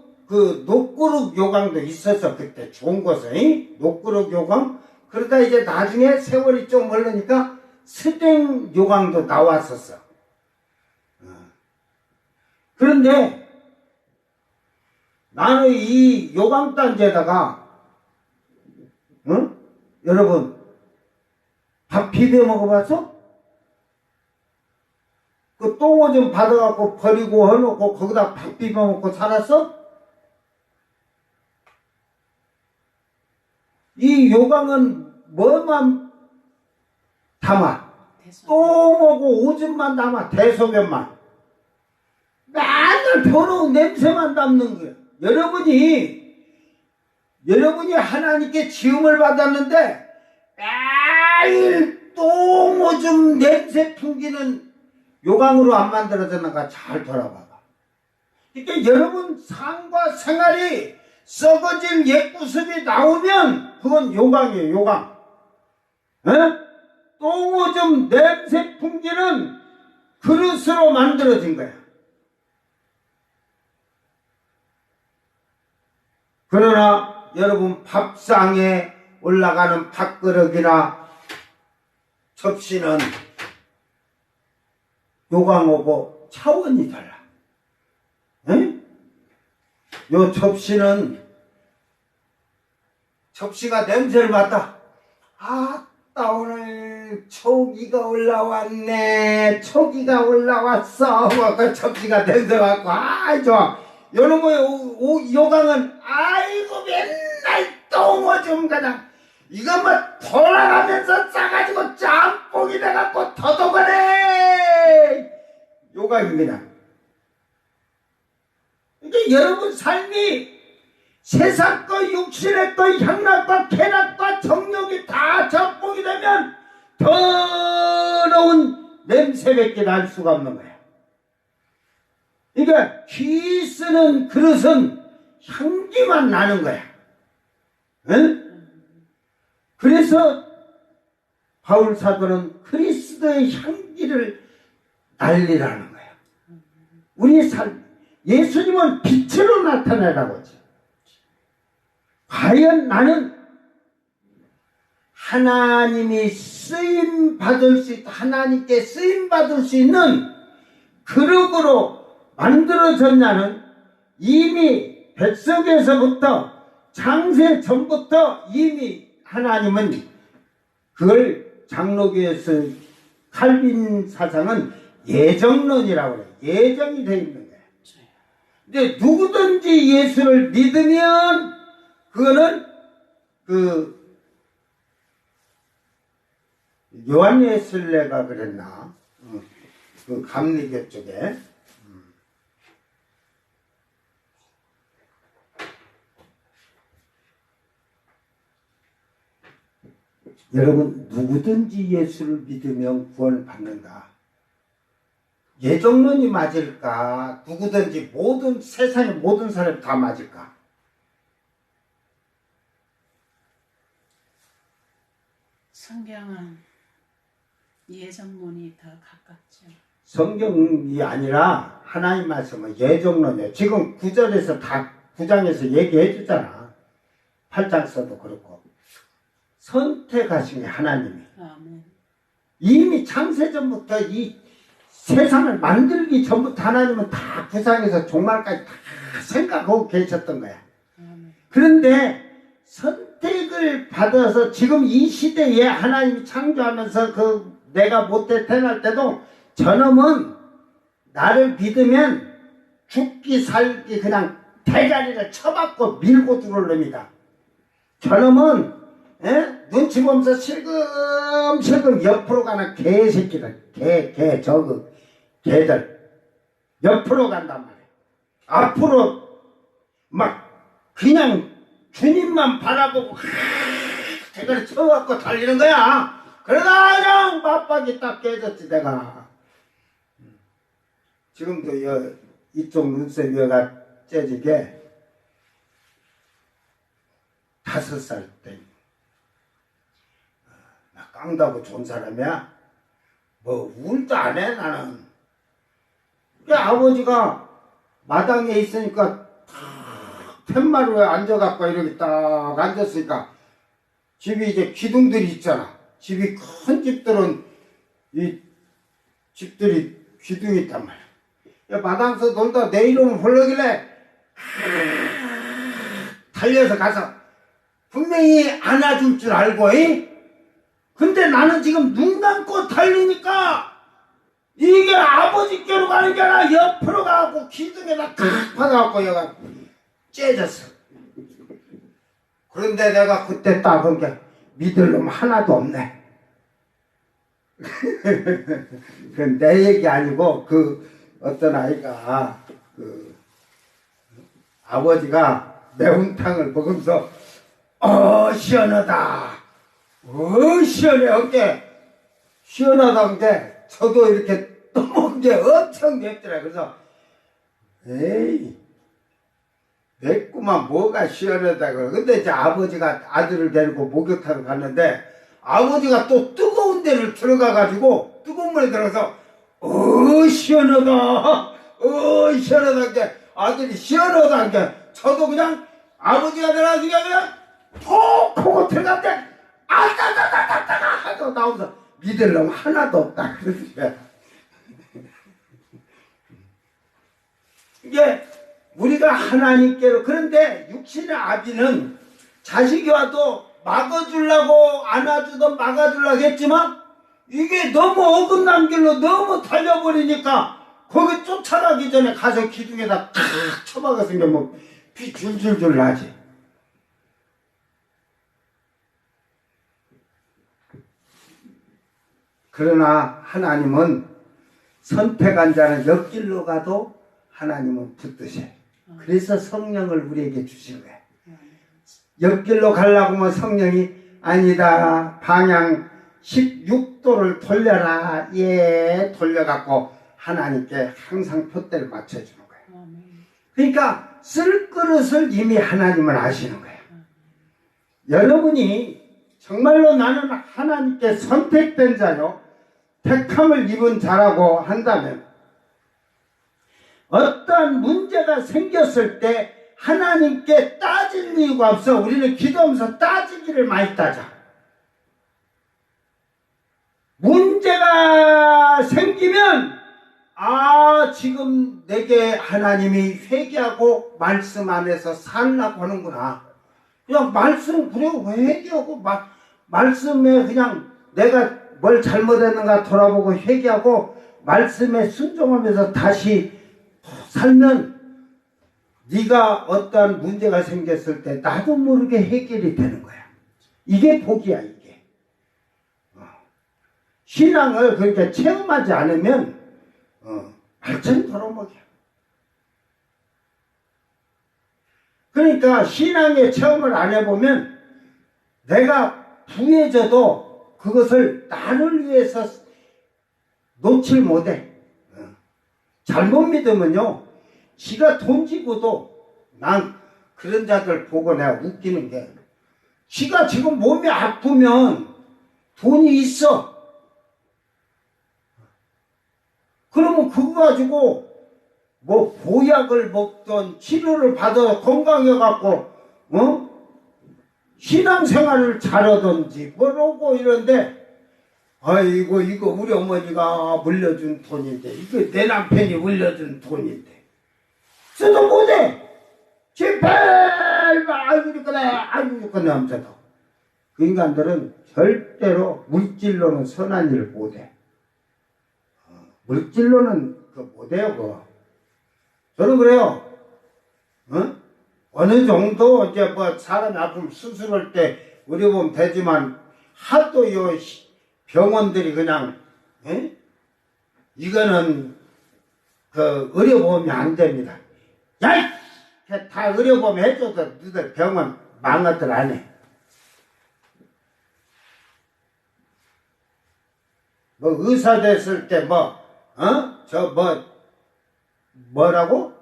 요강도 있었어. 그때 좋은 곳에 녹그릇 요강. 그러다 이제 나중에 세월이 좀 흐르니까 스댕 요강도 나왔었어. 그런데 나는 이 요강단지에다가 여러분, 밥 비벼 먹어봤어? 그 똥오 좀 받아갖고 버리고 해놓고 거기다 밥 비벼 먹고 살았어? 이 요강은 뭐만 담아? 똥오고 오줌만 담아. 대소변만. 맨날 더러운 냄새만 담는 거야. 여러분이 하나님께 지음을 받았는데 매일 똥오줌 냄새 풍기는 요강으로 안 만들어졌는가 잘 돌아봐봐. 그러니까 여러분 삶과 생활이 썩어질 옛구습이 나오면 그건 요강이에요. 요강. 에? 똥오줌 냄새 풍기는 그릇으로 만들어진 거야. 그러나 여러분 밥상에 올라가는 밥그릇이나 접시는 요강하고 차원이 달라. 에? 요 접시가 냄새를 맡다. 아따 오늘 초기가 올라왔네. 초기가 올라왔어. 그 접시가 냄새 맡고 아 좋아. 요런 거에 요강은 아이고 맨날 똥오줌 그냥 이거 뭐 돌아가면서 싸가지고 짬뽕이 돼갖고 더덕하네. 요강입니다. 그러니까 여러분 삶이 세상과 육신의 것 향락과 쾌락과 정욕이 다 짬뽕이 되면 더러운 냄새밖에 날 수가 없는 거야. 그러니까 기 쓰는 그릇은 향기만 나는 거야. 응? 그래서 바울 사도는 그리스도의 향기를 날리라는 거야. 우리의 삶, 예수님은 빛으로 나타내라고 하지. 과연 나는 하나님께 쓰임받을 수 있는 그릇으로 만들어졌냐는 이미 뱃속에서부터 창세 전부터 이미 하나님은 그걸 장로교에서 칼빈 사상은 예정론이라고 그래요. 예정이 되어 있는 거예요. 근데 누구든지 예수를 믿으면 그거는 요한예슬레가 그랬나? 그 감리교 쪽에 여러분 누구든지 예수를 믿으면 구원을 받는다. 예정론이 맞을까? 누구든지 모든 세상의 모든 사람이 다 맞을까? 성경은 예정론이 더 가깝죠. 성경이 아니라 하나님 말씀은 예정론이에요. 지금 9절에서 다 9장에서 얘기해 주잖아. 8장서도 그렇고. 선택하신 게 하나님이. 아멘. 이미 창세전부터 이 세상을 만들기 전부터 하나님은 다 구상해서 종말까지 다 생각하고 계셨던 거야. 아멘. 그런데 선택을 받아서 지금 이 시대에 하나님이 창조하면서 내가 못돼 태어날 때도 저놈은 나를 믿으면 죽기 살기 그냥 대가리를 쳐박고 밀고 들어올 놈이다. 저놈은 눈치 보면서 실금실금 옆으로 가는 개새끼들, 개들 옆으로 간단 말이야. 앞으로 막 그냥 주님만 바라보고 대가리 쳐갖고 달리는 거야. 그러다 그냥 맞박이 딱 깨졌지 내가. 지금도 이쪽 눈썹 위가 째지게 5살 때 나 깡다고 좋은 사람이야. 뭐 울도 안 해 나는. 아버지가 마당에 있으니까 팻마루에 앉아갖고 이렇게 딱 앉았으니까 집이 이제 기둥들이 있잖아. 집이 큰 집들은 이 집들이 기둥이 있단 말이야. 마당에서 놀다 내 이름을 부르길래 달려서 가서 분명히 안아줄 줄 알고, 근데 나는 지금 눈 감고 달리니까 이게 아버지께로 가는 게 아니라 옆으로 가고 기둥에다 탁 받아갖고 얘가 째졌어. 그런데 내가 그때 딱 본 게 믿을 놈 하나도 없네. 그건 내 얘기 아니고 그 어떤 아이가 그 아버지가 매운탕을 먹으면서 시원하다. 시원해. 어깨 시원하다는 게 저도 이렇게 떠먹은 게 엄청 맵더라. 그래서 에이 맵구만 뭐가 시원하다고. 근데 이제 아버지가 아들을 데리고 목욕탕을 갔는데 아버지가 또 뜨거운 데를 들어가 가지고 뜨거운 물에 들어가서 시원하다. 시원하다는 게 아들이 시원하다는 게 저도 그냥 아버지가 들어가서 그냥 톡 하고 들어갔는데 아따따따따따 하고 나오면서 믿을 놈 하나도 없다. 그러지. 이게 우리가 하나님께로, 그런데 육신의 아비는 자식이 와도 막아주려고 안아주던 막아주려고 했지만 이게 너무 어긋난 길로 너무 달려버리니까 거기 쫓아가기 전에 가서 기둥에다 탁 쳐박았으면 뭐 피 줄줄줄 나지. 그러나 하나님은 선택한 자는 옆길로 가도 하나님은 붙드셔. 그래서 성령을 우리에게 주신 거야. 옆길로 가려고 하면 성령이 아니다. 방향 16도를 돌려라. 돌려갖고 하나님께 항상 표대를 맞춰주는 거야. 그러니까 쓸 그릇을 이미 하나님은 아시는 거야. 여러분이 정말로 나는 하나님께 선택된 자요, 택함을 입은 자라고 한다면 어떠한 문제가 생겼을 때 하나님께 따질 이유가 없어. 우리는 기도하면서 따지기를 많이 따져. 문제가 생기면 지금 내게 하나님이 회개하고 말씀 안에서 살라고 하는구나. 그냥 말씀, 그래 왜 회개하고 말씀에 그냥 내가 뭘 잘못했는가 돌아보고 회개하고 말씀에 순종하면서 다시 살면 네가 어떠한 문제가 생겼을 때 나도 모르게 해결이 되는 거야. 이게 복이야, 이게. 신앙을 그렇게 체험하지 않으면 발전 돌아먹이야. 그러니까 신앙의 체험을 안 해보면 내가 부해져도 그것을 나를 위해서 놓칠 못해. 잘못 믿으면요, 지가 돈 지고도, 난 그런 자들 보고 내가 웃기는 게, 지가 지금 몸이 아프면 돈이 있어. 그러면 그거 가지고 뭐 보약을 먹던 치료를 받아 건강해갖고 신앙생활을 잘하든지 뭐라고 이런데, 아이고 이거 우리 어머니가 물려준 돈인데, 이거 내 남편이 물려준 돈인데 쓰도 못해. 집회 아이고 그래 아이고 그래 하면서도 그 인간들은 절대로 물질로는 선한 일을 못해. 물질로는 못해요. 그거. 저는 그래요. 어느 정도 이제 뭐 사람이 아프면 수술할 때 우리 보면 되지만 하도 요 병원들이 그냥 이거는 그 의료보험이 안 됩니다. 야이! 다 의료보험 해줘도 너희들 병원 망가들 안 해. 뭐 의사 됐을 때 뭐라고?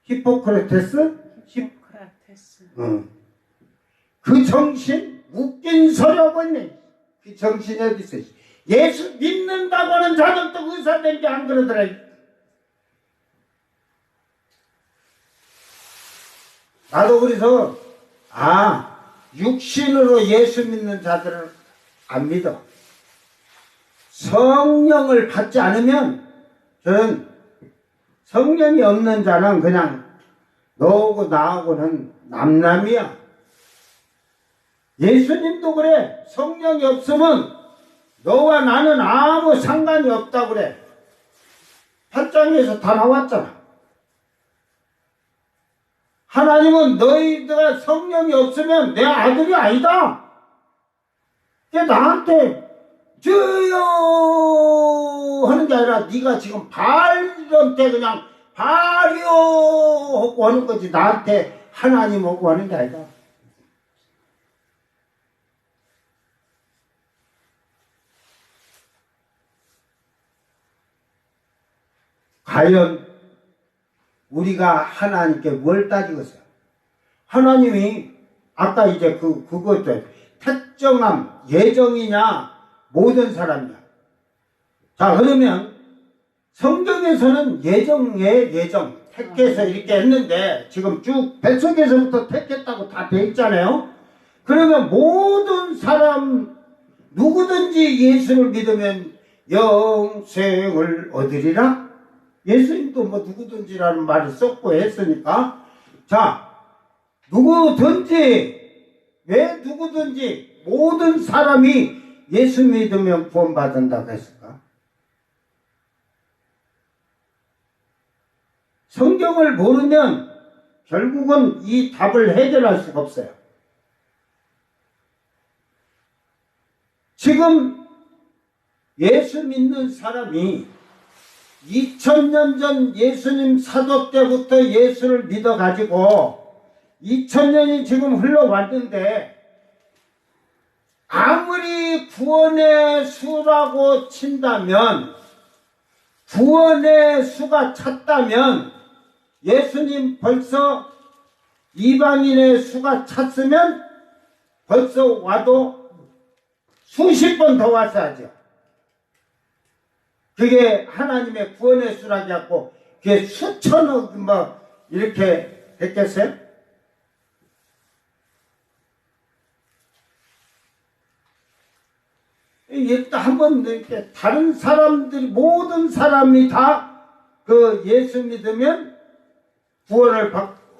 히포크라테스? 히포크라테스. 그 정신? 웃긴 소리 하고 있네. 그 정신이 어디 있어? 예수 믿는다고 하는 자들도 의사 된 게 안 그러더라. 나도 그래서 육신으로 예수 믿는 자들을 안 믿어. 성령을 받지 않으면, 저는 성령이 없는 자는 그냥 너하고 나하고는 남남이야. 예수님도 그래. 성령이 없으면 너와 나는 아무 상관이 없다고 그래. 8장에서 다 나왔잖아. 하나님은 너희가 성령이 없으면 내 아들이 아니다. 그게 나한테 주여 하는 게 아니라 네가 지금 발한테 그냥 발이요 하고 하는 거지. 나한테 하나님 하고 하는 게 아니다. 과연 우리가 하나님께 뭘 따지겠어요? 하나님이 아까 이제 그것도 특정한 예정이냐 모든 사람이냐. 자, 그러면 성경에서는 예정의 예정 택해서 이렇게 했는데 지금 쭉 뱃속에서부터 택했다고 다 돼 있잖아요. 그러면 모든 사람 누구든지 예수를 믿으면 영생을 얻으리라. 예수님도 뭐 누구든지라는 말을 썼고 했으니까, 자, 누구든지, 왜 누구든지 모든 사람이 예수 믿으면 구원받는다고 했을까? 성경을 모르면 결국은 이 답을 해결할 수가 없어요. 지금 예수 믿는 사람이 2000년 전 예수님 사도 때부터 예수를 믿어가지고 2000년이 지금 흘러왔는데 아무리 구원의 수라고 친다면, 구원의 수가 찼다면 예수님 벌써 이방인의 수가 찼으면 벌써 와도 수십 번 더 왔어야죠. 그게 하나님의 구원의 수라고 갖고 그게 수천억 뭐 이렇게 됐겠어요? 일단 한번 이렇게 다른 사람들이 모든 사람이 다 그 예수 믿으면 구원을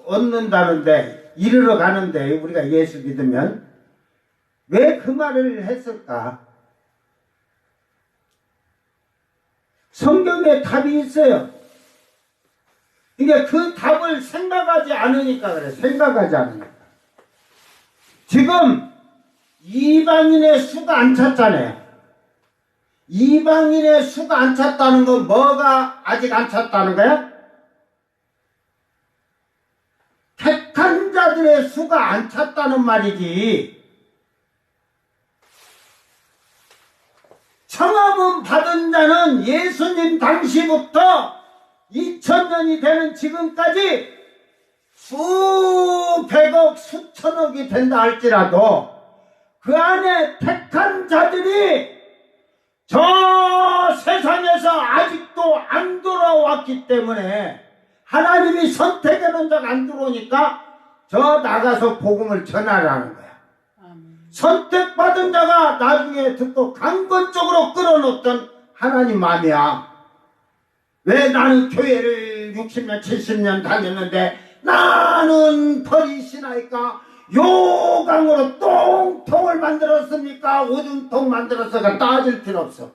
얻는다는데 이르러 가는데 우리가 예수 믿으면 왜 그 말을 했을까? 성경에 답이 있어요. 그러니까 그 답을 생각하지 않으니까 그래. 생각하지 않으니까. 지금 이방인의 수가 안 찼잖아요. 이방인의 수가 안 찼다는 건 뭐가 아직 안 찼다는 거야? 택한 자들의 수가 안 찼다는 말이지. 청함은 받은 자는 예수님 당시부터 2000년이 되는 지금까지 수백억 수천억이 된다 할지라도 그 안에 택한 자들이 저 세상에서 아직도 안 돌아왔기 때문에 하나님이 선택해 놓은 자가 안 들어오니까 저 나가서 복음을 전하라는 거야. 선택받은 자가 나중에 듣고 강건적으로 끌어놓던 하나님 마음이야. 왜 나는 교회를 60년 70년 다녔는데 나는 버리시나이까 요강으로 똥통을 만들었습니까? 오줌통 만들었어가 따질 필요 없어.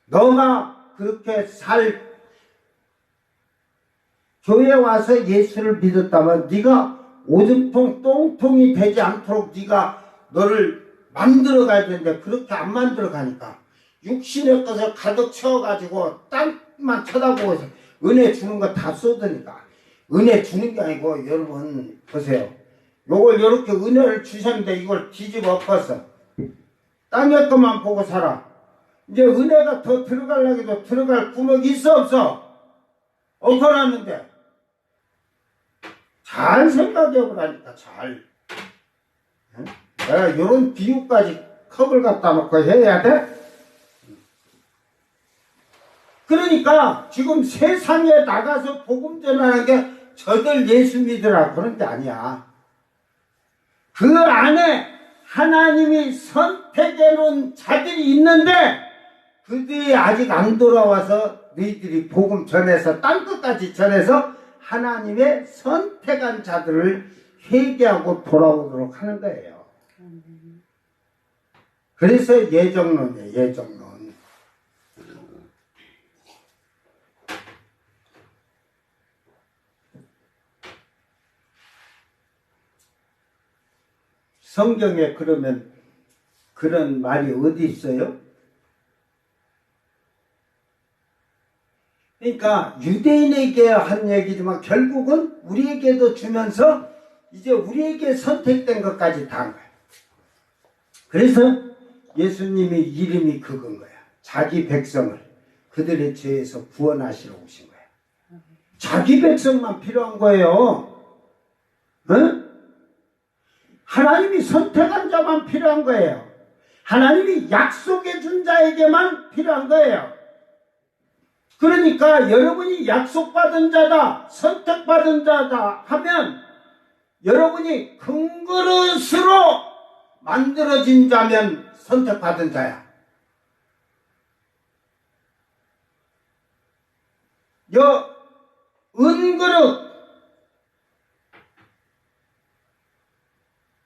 너가 그렇게 교회 와서 예수를 믿었다면 네가 오줌통 똥통이 되지 않도록 네가 너를 만들어 가야 되는데 그렇게 안 만들어 가니까 육신의 것을 가득 채워가지고 땅만 쳐다보고 은혜 주는 거 다 쏟으니까. 은혜 주는 게 아니고 여러분 보세요. 요걸 이렇게 은혜를 주셨는데 이걸 뒤집어 엎어서 땅의 것만 보고 살아. 이제 은혜가 더 들어가려고 해도 들어갈 구멍이 있어 없어? 엎어놨는데 잘 생각해 보라니까. 잘. 응? 내가 이런 비유까지 컵을 갖다 놓고 해야 돼? 그러니까 지금 세상에 나가서 복음 전하는 게 저들 예수 믿으라 그런 게 아니야. 그 안에 하나님이 선택해 놓은 자들이 있는데 그들이 아직 안 돌아와서 너희들이 복음 전해서 땅끝까지 전해서 하나님의 선택한 자들을 회개하고 돌아오도록 하는 거예요. 그래서 예정론이에요. 예정론. 성경에 그러면 그런 말이 어디 있어요? 그러니까 유대인에게 한 얘기지만 결국은 우리에게도 주면서 이제 우리에게 선택된 것까지 다 한 거예요. 그래서 예수님의 이름이 그건 거야. 자기 백성을 그들의 죄에서 구원하시러 오신 거예요. 자기 백성만 필요한 거예요. 응? 하나님이 선택한 자만 필요한 거예요. 하나님이 약속해 준 자에게만 필요한 거예요. 그러니까 여러분이 약속받은 자다, 선택받은 자다 하면 여러분이 금그릇으로 만들어진 자면 선택받은 자야. 은그릇,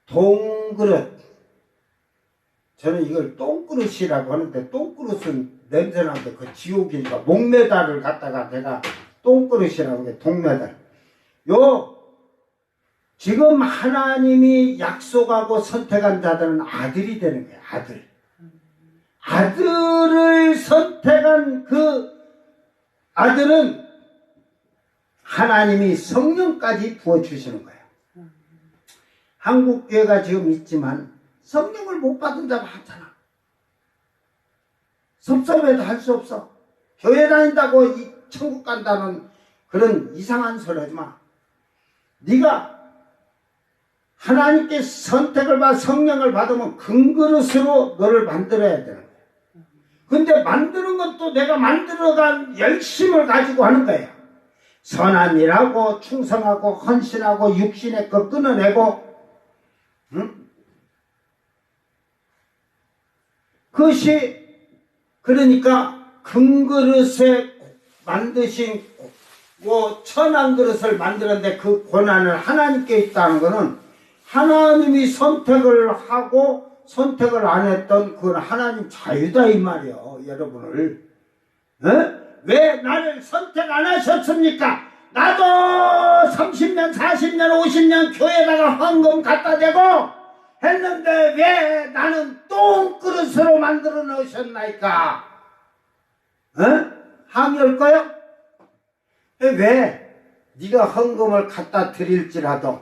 동그릇, 저는 이걸 똥그릇이라고 하는데 똥그릇은 냄새나는데 그 지옥이니까 목메달을 갖다가 내가 똥그릇이라고 해. 동메달. 지금 하나님이 약속하고 선택한 자들은 아들이 되는 거예요. 아들. 아들을 선택한 그 아들은 하나님이 성령까지 부어주시는 거예요. 한국교회가 지금 있지만 성령을 못 받은 자가 많잖아. 섭섭해도 할 수 없어. 교회 다닌다고 천국 간다는 그런 이상한 소리 하지 마. 네가 하나님께 선택을 받아 성령을 받으면 금그릇으로 너를 만들어야 되는 거야. 근데 만드는 것도 내가 만들어간 열심을 가지고 하는 거야. 선한 일하고 충성하고 헌신하고 육신의 것 끊어내고, 응? 그것이 그러니까 금그릇에 만드신 천한 그릇을 만드는데 그 권한을 하나님께 있다는 것은 하나님이 선택을 하고 선택을 안 했던 그건 하나님 자유다 이 말이요. 여러분을 왜 나를 선택 안 하셨습니까? 나도 30년 40년 50년 교회에다가 헌금 갖다 대고 했는데 왜 나는 똥그릇으로 만들어 놓으셨나이까? 항의할 거야? 왜? 네가 헌금을 갖다 드릴지라도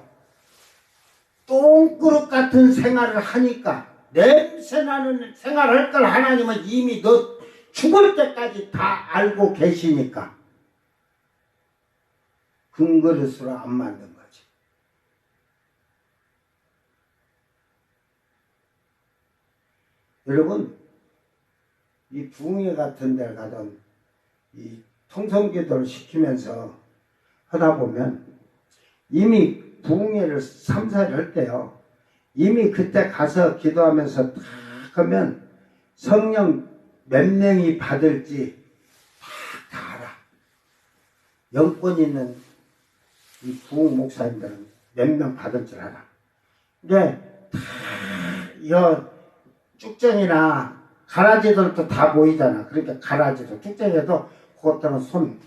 똥그릇 같은 생활을 하니까 냄새나는 생활할 걸 하나님은 이미 너 죽을 때까지 다 알고 계시니까 금그릇으로 안 만든 거지. 여러분, 이 부흥회 같은 데 가던 이 통성기도를 시키면서 하다 보면 이미 부흥회를 3, 4일 할 때요. 이미 그때 가서 기도하면서 딱 하면 성령 몇 명이 받을지 다 알아. 영권 있는 이 부흥 목사님들은 몇 명 받을 줄 알아. 근데 다 쭉정이나 가라지들도 다 보이잖아. 그러니까 가라지도 쭉정에도 그것들은 손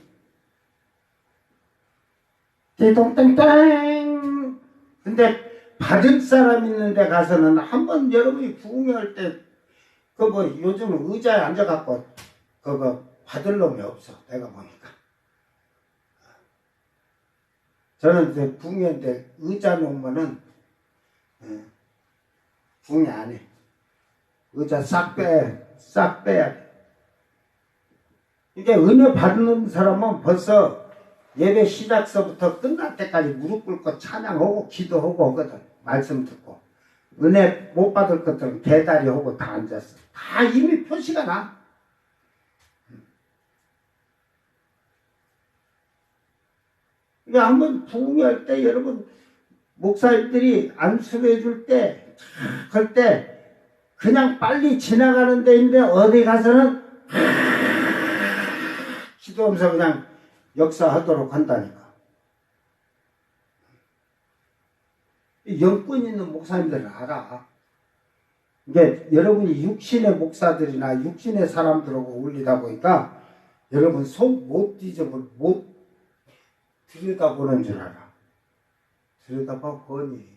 띠동땡땡. 근데 받은 사람 있는 데 가서는 한번 여러분이 부흥회 할 때 요즘 의자에 앉아갖고 그거 받을 놈이 없어. 내가 보니까. 저는 이제 부흥회인데 의자 놓으면은 부흥회 안 해. 의자 싹 빼야 돼. 이게 은혜 받는 사람은 벌써 예배 시작서부터 끝날 때까지 무릎 꿇고 찬양하고 기도하고 하거든. 말씀 듣고. 은혜 못 받을 것들은 배달이 하고 다 앉았어. 다 이미 표시가 나. 그러니까 한번 부흥할 때 여러분 목사님들이 안수해 줄 때 그럴 때 그냥 빨리 지나가는 데인데 어디 가서는 기도하면서 그냥 역사하도록 한다니까. 영권 있는 목사님들은 알아. 이게 여러분이 육신의 목사들이나 육신의 사람들하고 어울리다 보니까 여러분 속 못 뒤집어 못 들여다보는 줄 알아. 들여다봐 보니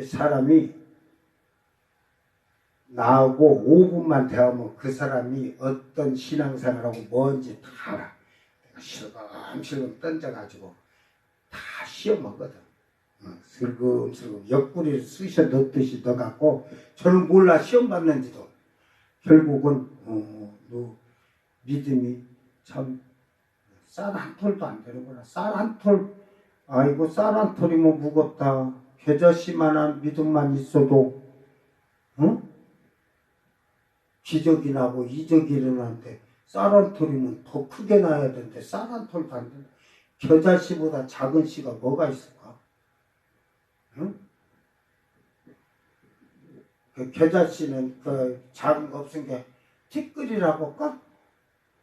사람이 나하고 5분만 대하면 그 사람이 어떤 신앙생활하고 뭔지 다 알아. 내가 실검실검 던져가지고 다 시험하거든. 슬금슬금 옆구리를 쑤셔 넣듯이 넣어갖고 저는 몰라 시험 받는지도. 결국은 너 믿음이 참 쌀 한 톨도 안 되는구나. 쌀 한 톨, 아이고 쌀 한 톨이면 무겁다. 겨자씨만한 믿음만 있어도 응? 기적이 나고 이적이 일어나는데 쌀 한 톨이면 더 크게 나야 되는데 쌀 한 톨도 안 된다. 겨자씨보다 작은 씨가 뭐가 있을까? 응? 그 겨자씨는 그 작은 거 없으니까 티끌이라고 할까?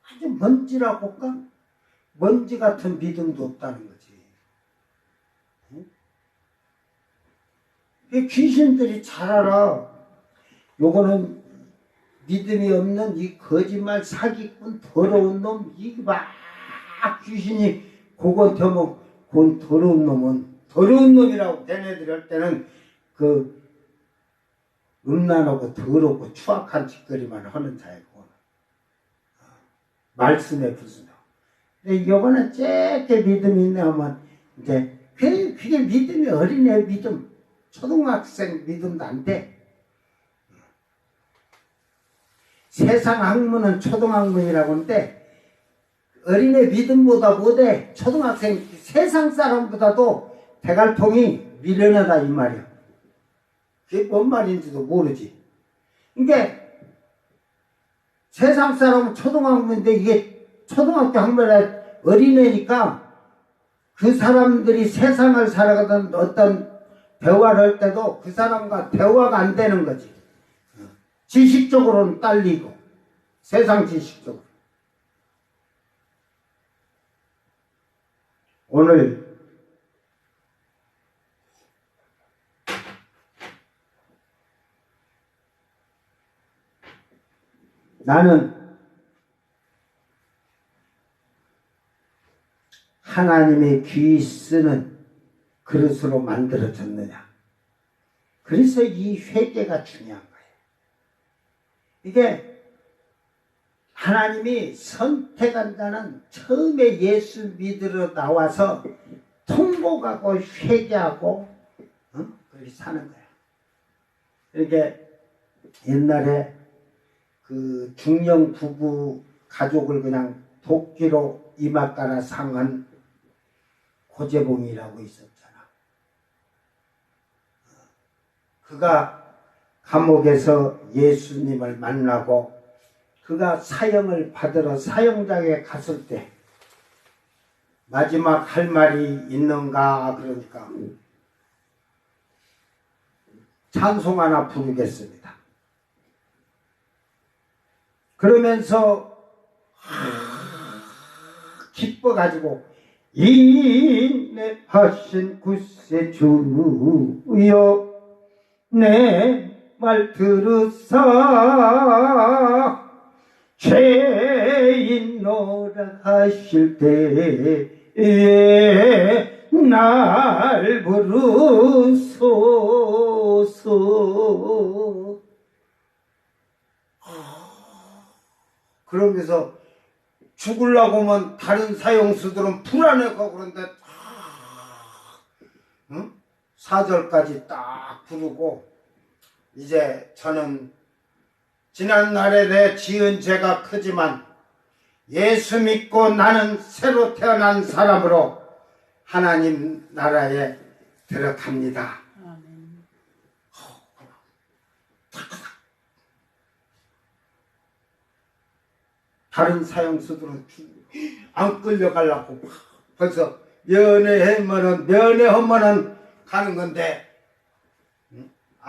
아주 먼지라고 할까? 먼지 같은 믿음도 없다는 거지. 응? 귀신들이 잘 알아. 요거는 믿음이 없는 이 거짓말 사기꾼 더러운 놈, 이게 막 귀신이 그건 더뭐 그건 더러운 놈은 더러운 놈이라고 걔네들이 할 때는 그 음란하고 더럽고 추악한 짓거리만 하는 자이고 말씀에 부수다. 근데 요거는 쬐게 믿음이 있네 하면 이제 그게 믿음이 어린애 믿음, 초등학생 믿음도 안 돼. 세상 학문은 초등학문이라고 하는데 어린애 믿음보다 못해. 초등학생 세상 사람보다도 대갈통이 미련하다 이 말이야. 그게 뭔 말인지도 모르지. 그러니까 세상 사람은 초등학문인데 이게 초등학교 학문이라 어린애니까 그 사람들이 세상을 살아가던 어떤 대화를 할 때도 그 사람과 대화가 안 되는 거지. 지식적으로는 딸리고 세상 지식적으로. 오늘 나는 하나님의 귀 쓰는 그릇으로 만들어졌느냐. 그래서 이 회개가 중요한 거예요. 이게 하나님이 선택한다는 처음에 예수 믿으러 나와서 통곡하고 회개하고 그렇게 사는 거야. 이렇게 옛날에 그 중령 부부 가족을 그냥 도끼로 이마 깔아 상한 고재봉이라고 있었잖아. 그가 감옥에서 예수님을 만나고 그가 사형을 받으러 사형장에 갔을 때 마지막 할 말이 있는가 그러니까 찬송 하나 부르겠습니다. 그러면서 기뻐가지고 인내하신 구세주여 내 말 들으사 죄인노라 하실 때에 날 부르소서. 그러면서 죽으려고 하면 다른 사형수들은 불안해하고 그런데 4절까지 딱 부르고 이제 저는 지난날에 내 지은 죄가 크지만 예수 믿고 나는 새로 태어난 사람으로 하나님 나라에 들어갑니다. 아멘. 다른 사형수들은 안 끌려가려고 벌써 면회하면은 가는 건데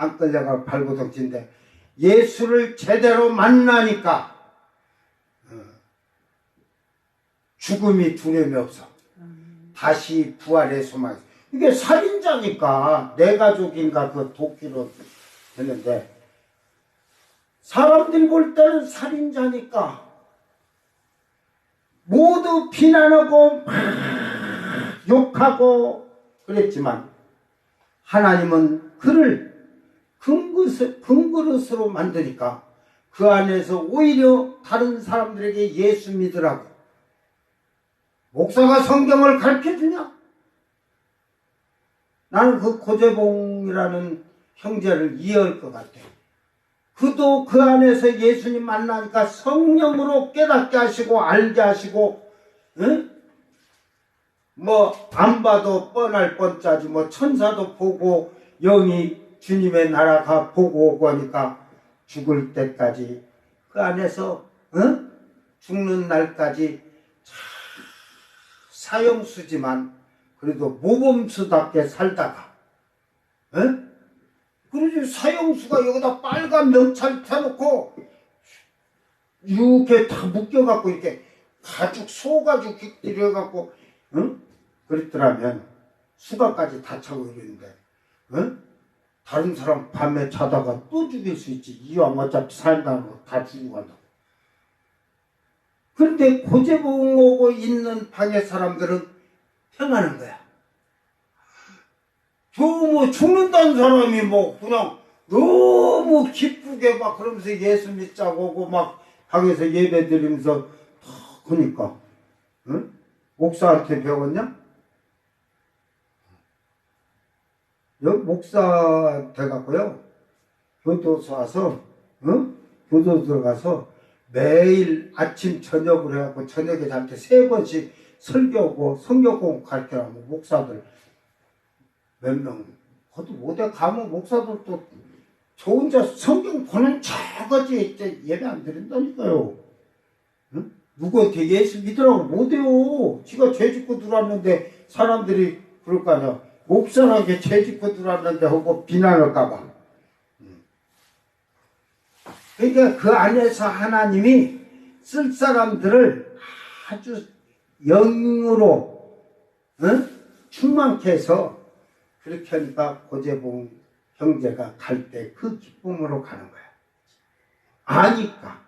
안 끌려가 발고덕진데 예수를 제대로 만나니까 죽음이 두려움이 없어. 다시 부활의 소망. 이게 살인자니까 내 가족인가 그 도끼로 했는데 사람들이 볼 때는 살인자니까 모두 비난하고 막 욕하고 그랬지만 하나님은 그를 금그릇으로 만드니까 그 안에서 오히려 다른 사람들에게 예수 믿으라고. 목사가 성경을 가르쳐주냐? 나는 그 고재봉이라는 형제를 이해할 것 같아. 그도 그 안에서 예수님 만나니까 성령으로 깨닫게 하시고 알게 하시고, 응? 뭐 안 봐도 뻔할 뻔짜지 뭐 천사도 보고 영이 주님의 나라가 보고 오고 하니까 죽을 때까지 그 안에서 응? 죽는 날까지 사형수지만 그래도 모범수답게 살다가 응? 그러지 사형수가 여기다 빨간 명찰 펴놓고 이렇게 다 묶여갖고 이렇게 가죽 소가죽 들여갖고 응? 그랬더라면 수갑까지 다 차고 이러는데 응? 다른 사람 밤에 자다가 또 죽일 수 있지. 이왕 어차피 산다는 거 다 죽이고 간다고. 그런데 고재봉 오고 있는 방의 사람들은 평하는 거야. 저 뭐 죽는다는 사람이 뭐 그냥 너무 기쁘게 막 그러면서 예수 믿자고 오고 막 방에서 예배 드리면서 다 그러니까 응? 목사한테 배웠냐? 여기 목사 돼갖고요 교도소 와서 교도소 들어가서 매일 아침 저녁을 해갖고 저녁에 저한테 3번씩 설교하고 성경공 가르쳐라고 목사들 몇 명 그것도 못해 가면 목사들도 저 혼자 성경 보는 척하지 예배 안 드린다니까요. 응? 누구한테 예수 믿으라고 못해요. 지가 죄 짓고 들어왔는데 사람들이 그럴 거 아니야. 목사에게 죄 짓고 들어왔는데 하고 비난할까봐. 그러니까 그 안에서 하나님이 쓸 사람들을 아주 영으로 충만케 해서 그렇게 하니까 고재봉 형제가 갈 때 그 기쁨으로 가는 거야. 아니까.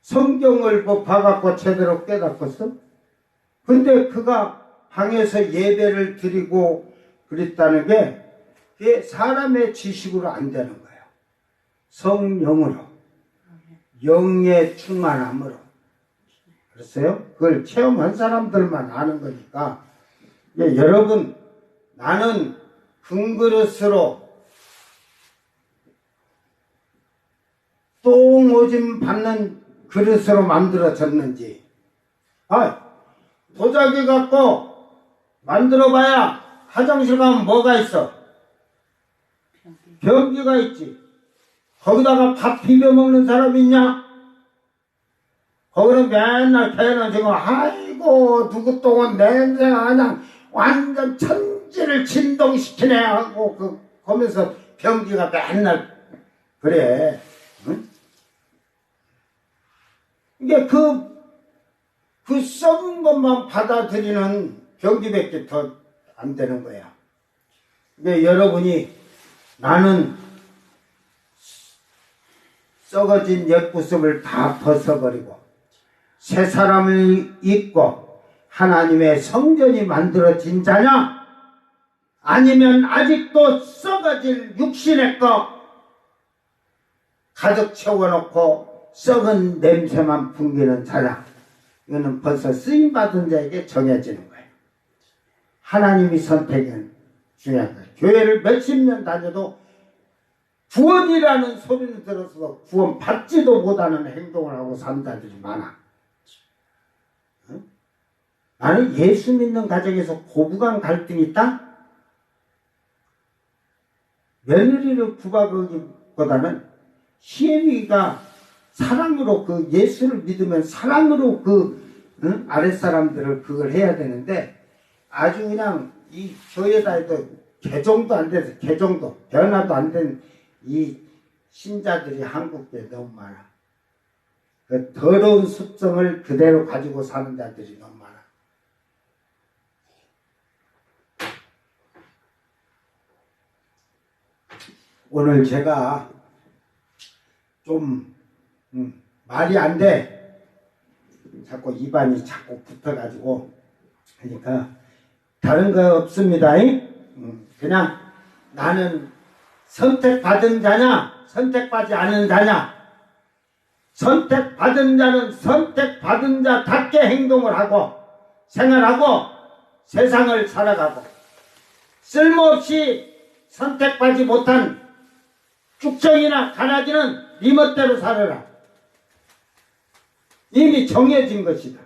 성경을 봐갖고 제대로 깨닫겠어? 근데 그가 방에서 예배를 드리고 그랬다는 게 그게 사람의 지식으로 안 되는 거예요. 성령으로. 영의 충만함으로. 그랬어요? 그걸 체험한 사람들만 아는 거니까. 여러분, 나는 금그릇으로 똥 오줌 받는 그릇으로 만들어졌는지, 도자기 갖고 만들어봐야 화장실 가면 뭐가 있어? 변기가 있지. 거기다가 밥 비벼 먹는 사람 있냐? 거기는 맨날 걔는 지금 아이고 누구 똥은 냄새가 그냥 완전 천지를 진동시키네 하고 거면서 변기가 맨날 그래. 응? 이게 그 썩은 것만 받아들이는 변기밖에 더 안 되는 거야. 근데 여러분이 나는 썩어진 옛구습을 다 벗어버리고 새 사람을 입고 하나님의 성전이 만들어진 자냐? 아니면 아직도 썩어질 육신의 거 가득 채워놓고 썩은 냄새만 풍기는 자냐? 이거는 벌써 쓰임받은 자에게 정해지는 거예요. 하나님이 선택은 중요한 거예요. 교회를 몇십 년 다녀도 구원이라는 소리를 들어서 구원 받지도 못하는 행동을 하고 산 자들이 많아. 응? 나는 예수 믿는 가정에서 고부간 갈등이 있다? 며느리를 구박하기보다는 시애미가 사랑으로 그 예수를 믿으면 사랑으로 아랫사람들을 그걸 해야 되는데 아주 그냥 이 교회다 해도 개종도 안 돼서 개종도 변화도 안 된 이 신자들이 한국에 너무 많아. 그 더러운 습성을 그대로 가지고 사는 자들이 너무 많아. 오늘 제가 좀 말이 안 돼. 자꾸 입안이 자꾸 붙어가지고 그러니까 다른 거 없습니다. 그냥 나는 선택받은 자냐 선택받지 않은 자냐. 선택받은 자는 선택받은 자답게 행동을 하고 생활하고 세상을 살아가고, 쓸모없이 선택받지 못한 쭉정이나 가라지는 네 멋대로 살아라. 이미 정해진 것이다.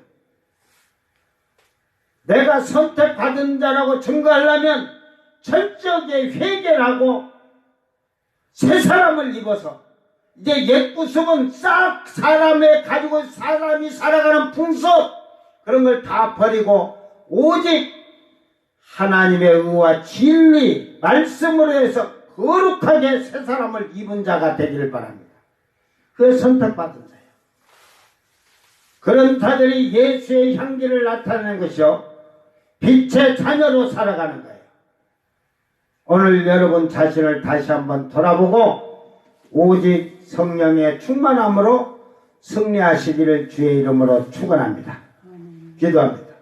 내가 선택받은 자라고 증거하려면 철저하게 회개를 하고 새 사람을 입어서 이제 옛 구습은 싹 사람의 가지고 사람이 살아가는 풍습 그런 걸 다 버리고 오직 하나님의 의와 진리 말씀으로 해서 거룩하게 새 사람을 입은 자가 되기를 바랍니다. 그게 선택받은 자예요. 그런 자들이 예수의 향기를 나타내는 것이요 빛의 자녀로 살아가는 거예요. 오늘 여러분 자신을 다시 한번 돌아보고 오직 성령의 충만함으로 승리하시기를 주의 이름으로 축원합니다. 기도합니다.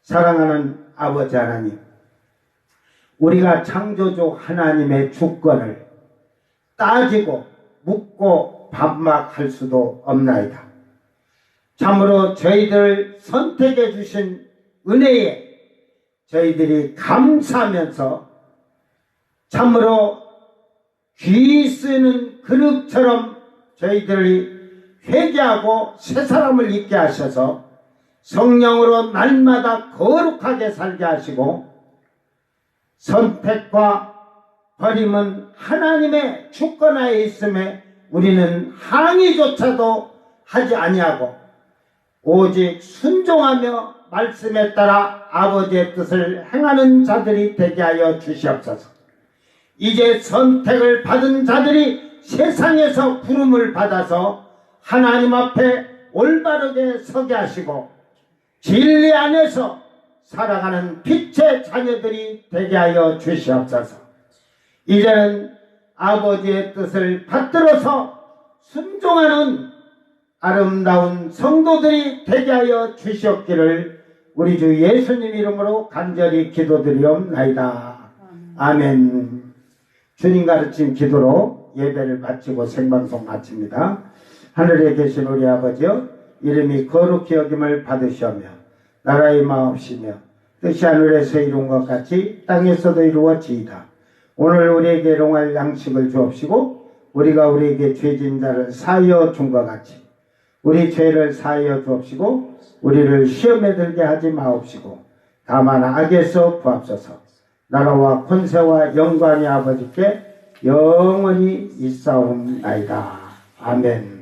사랑하는 아버지 하나님, 우리가 창조주 하나님의 주권을 따지고 묻고 반박할 수도 없나이다. 참으로 저희들 선택해 주신 은혜에 저희들이 감사하면서 참으로 귀 쓰는 그릇처럼 저희들이 회개하고 새 사람을 입게 하셔서 성령으로 날마다 거룩하게 살게 하시고, 선택과 버림은 하나님의 주권하에 있음에 우리는 항의조차도 하지 아니하고 오직 순종하며 말씀에 따라 아버지의 뜻을 행하는 자들이 되게 하여 주시옵소서. 이제 선택을 받은 자들이 세상에서 부름을 받아서 하나님 앞에 올바르게 서게 하시고 진리 안에서 살아가는 빛의 자녀들이 되게 하여 주시옵소서. 이제는 아버지의 뜻을 받들어서 순종하는 아름다운 성도들이 되게 하여 주시옵기를 우리 주 예수님 이름으로 간절히 기도드리옵나이다. 아멘. 주님 가르친 기도로 예배를 마치고 생방송 마칩니다. 하늘에 계신 우리 아버지여, 이름이 거룩히 여김을 받으시오며 나라의 마옵시며 뜻이 하늘에서 이룬 것 같이 땅에서도 이루어지이다. 오늘 우리에게 일용할 양식을 주옵시고 우리가 우리에게 죄진 자를 사하여 준 것 같이 우리 죄를 사하여 주옵시고 우리를 시험에 들게 하지 마옵시고 다만 악에서 구하옵소서. 나라와 권세와 영광이 아버지께 영원히 있사옵나이다. 아멘.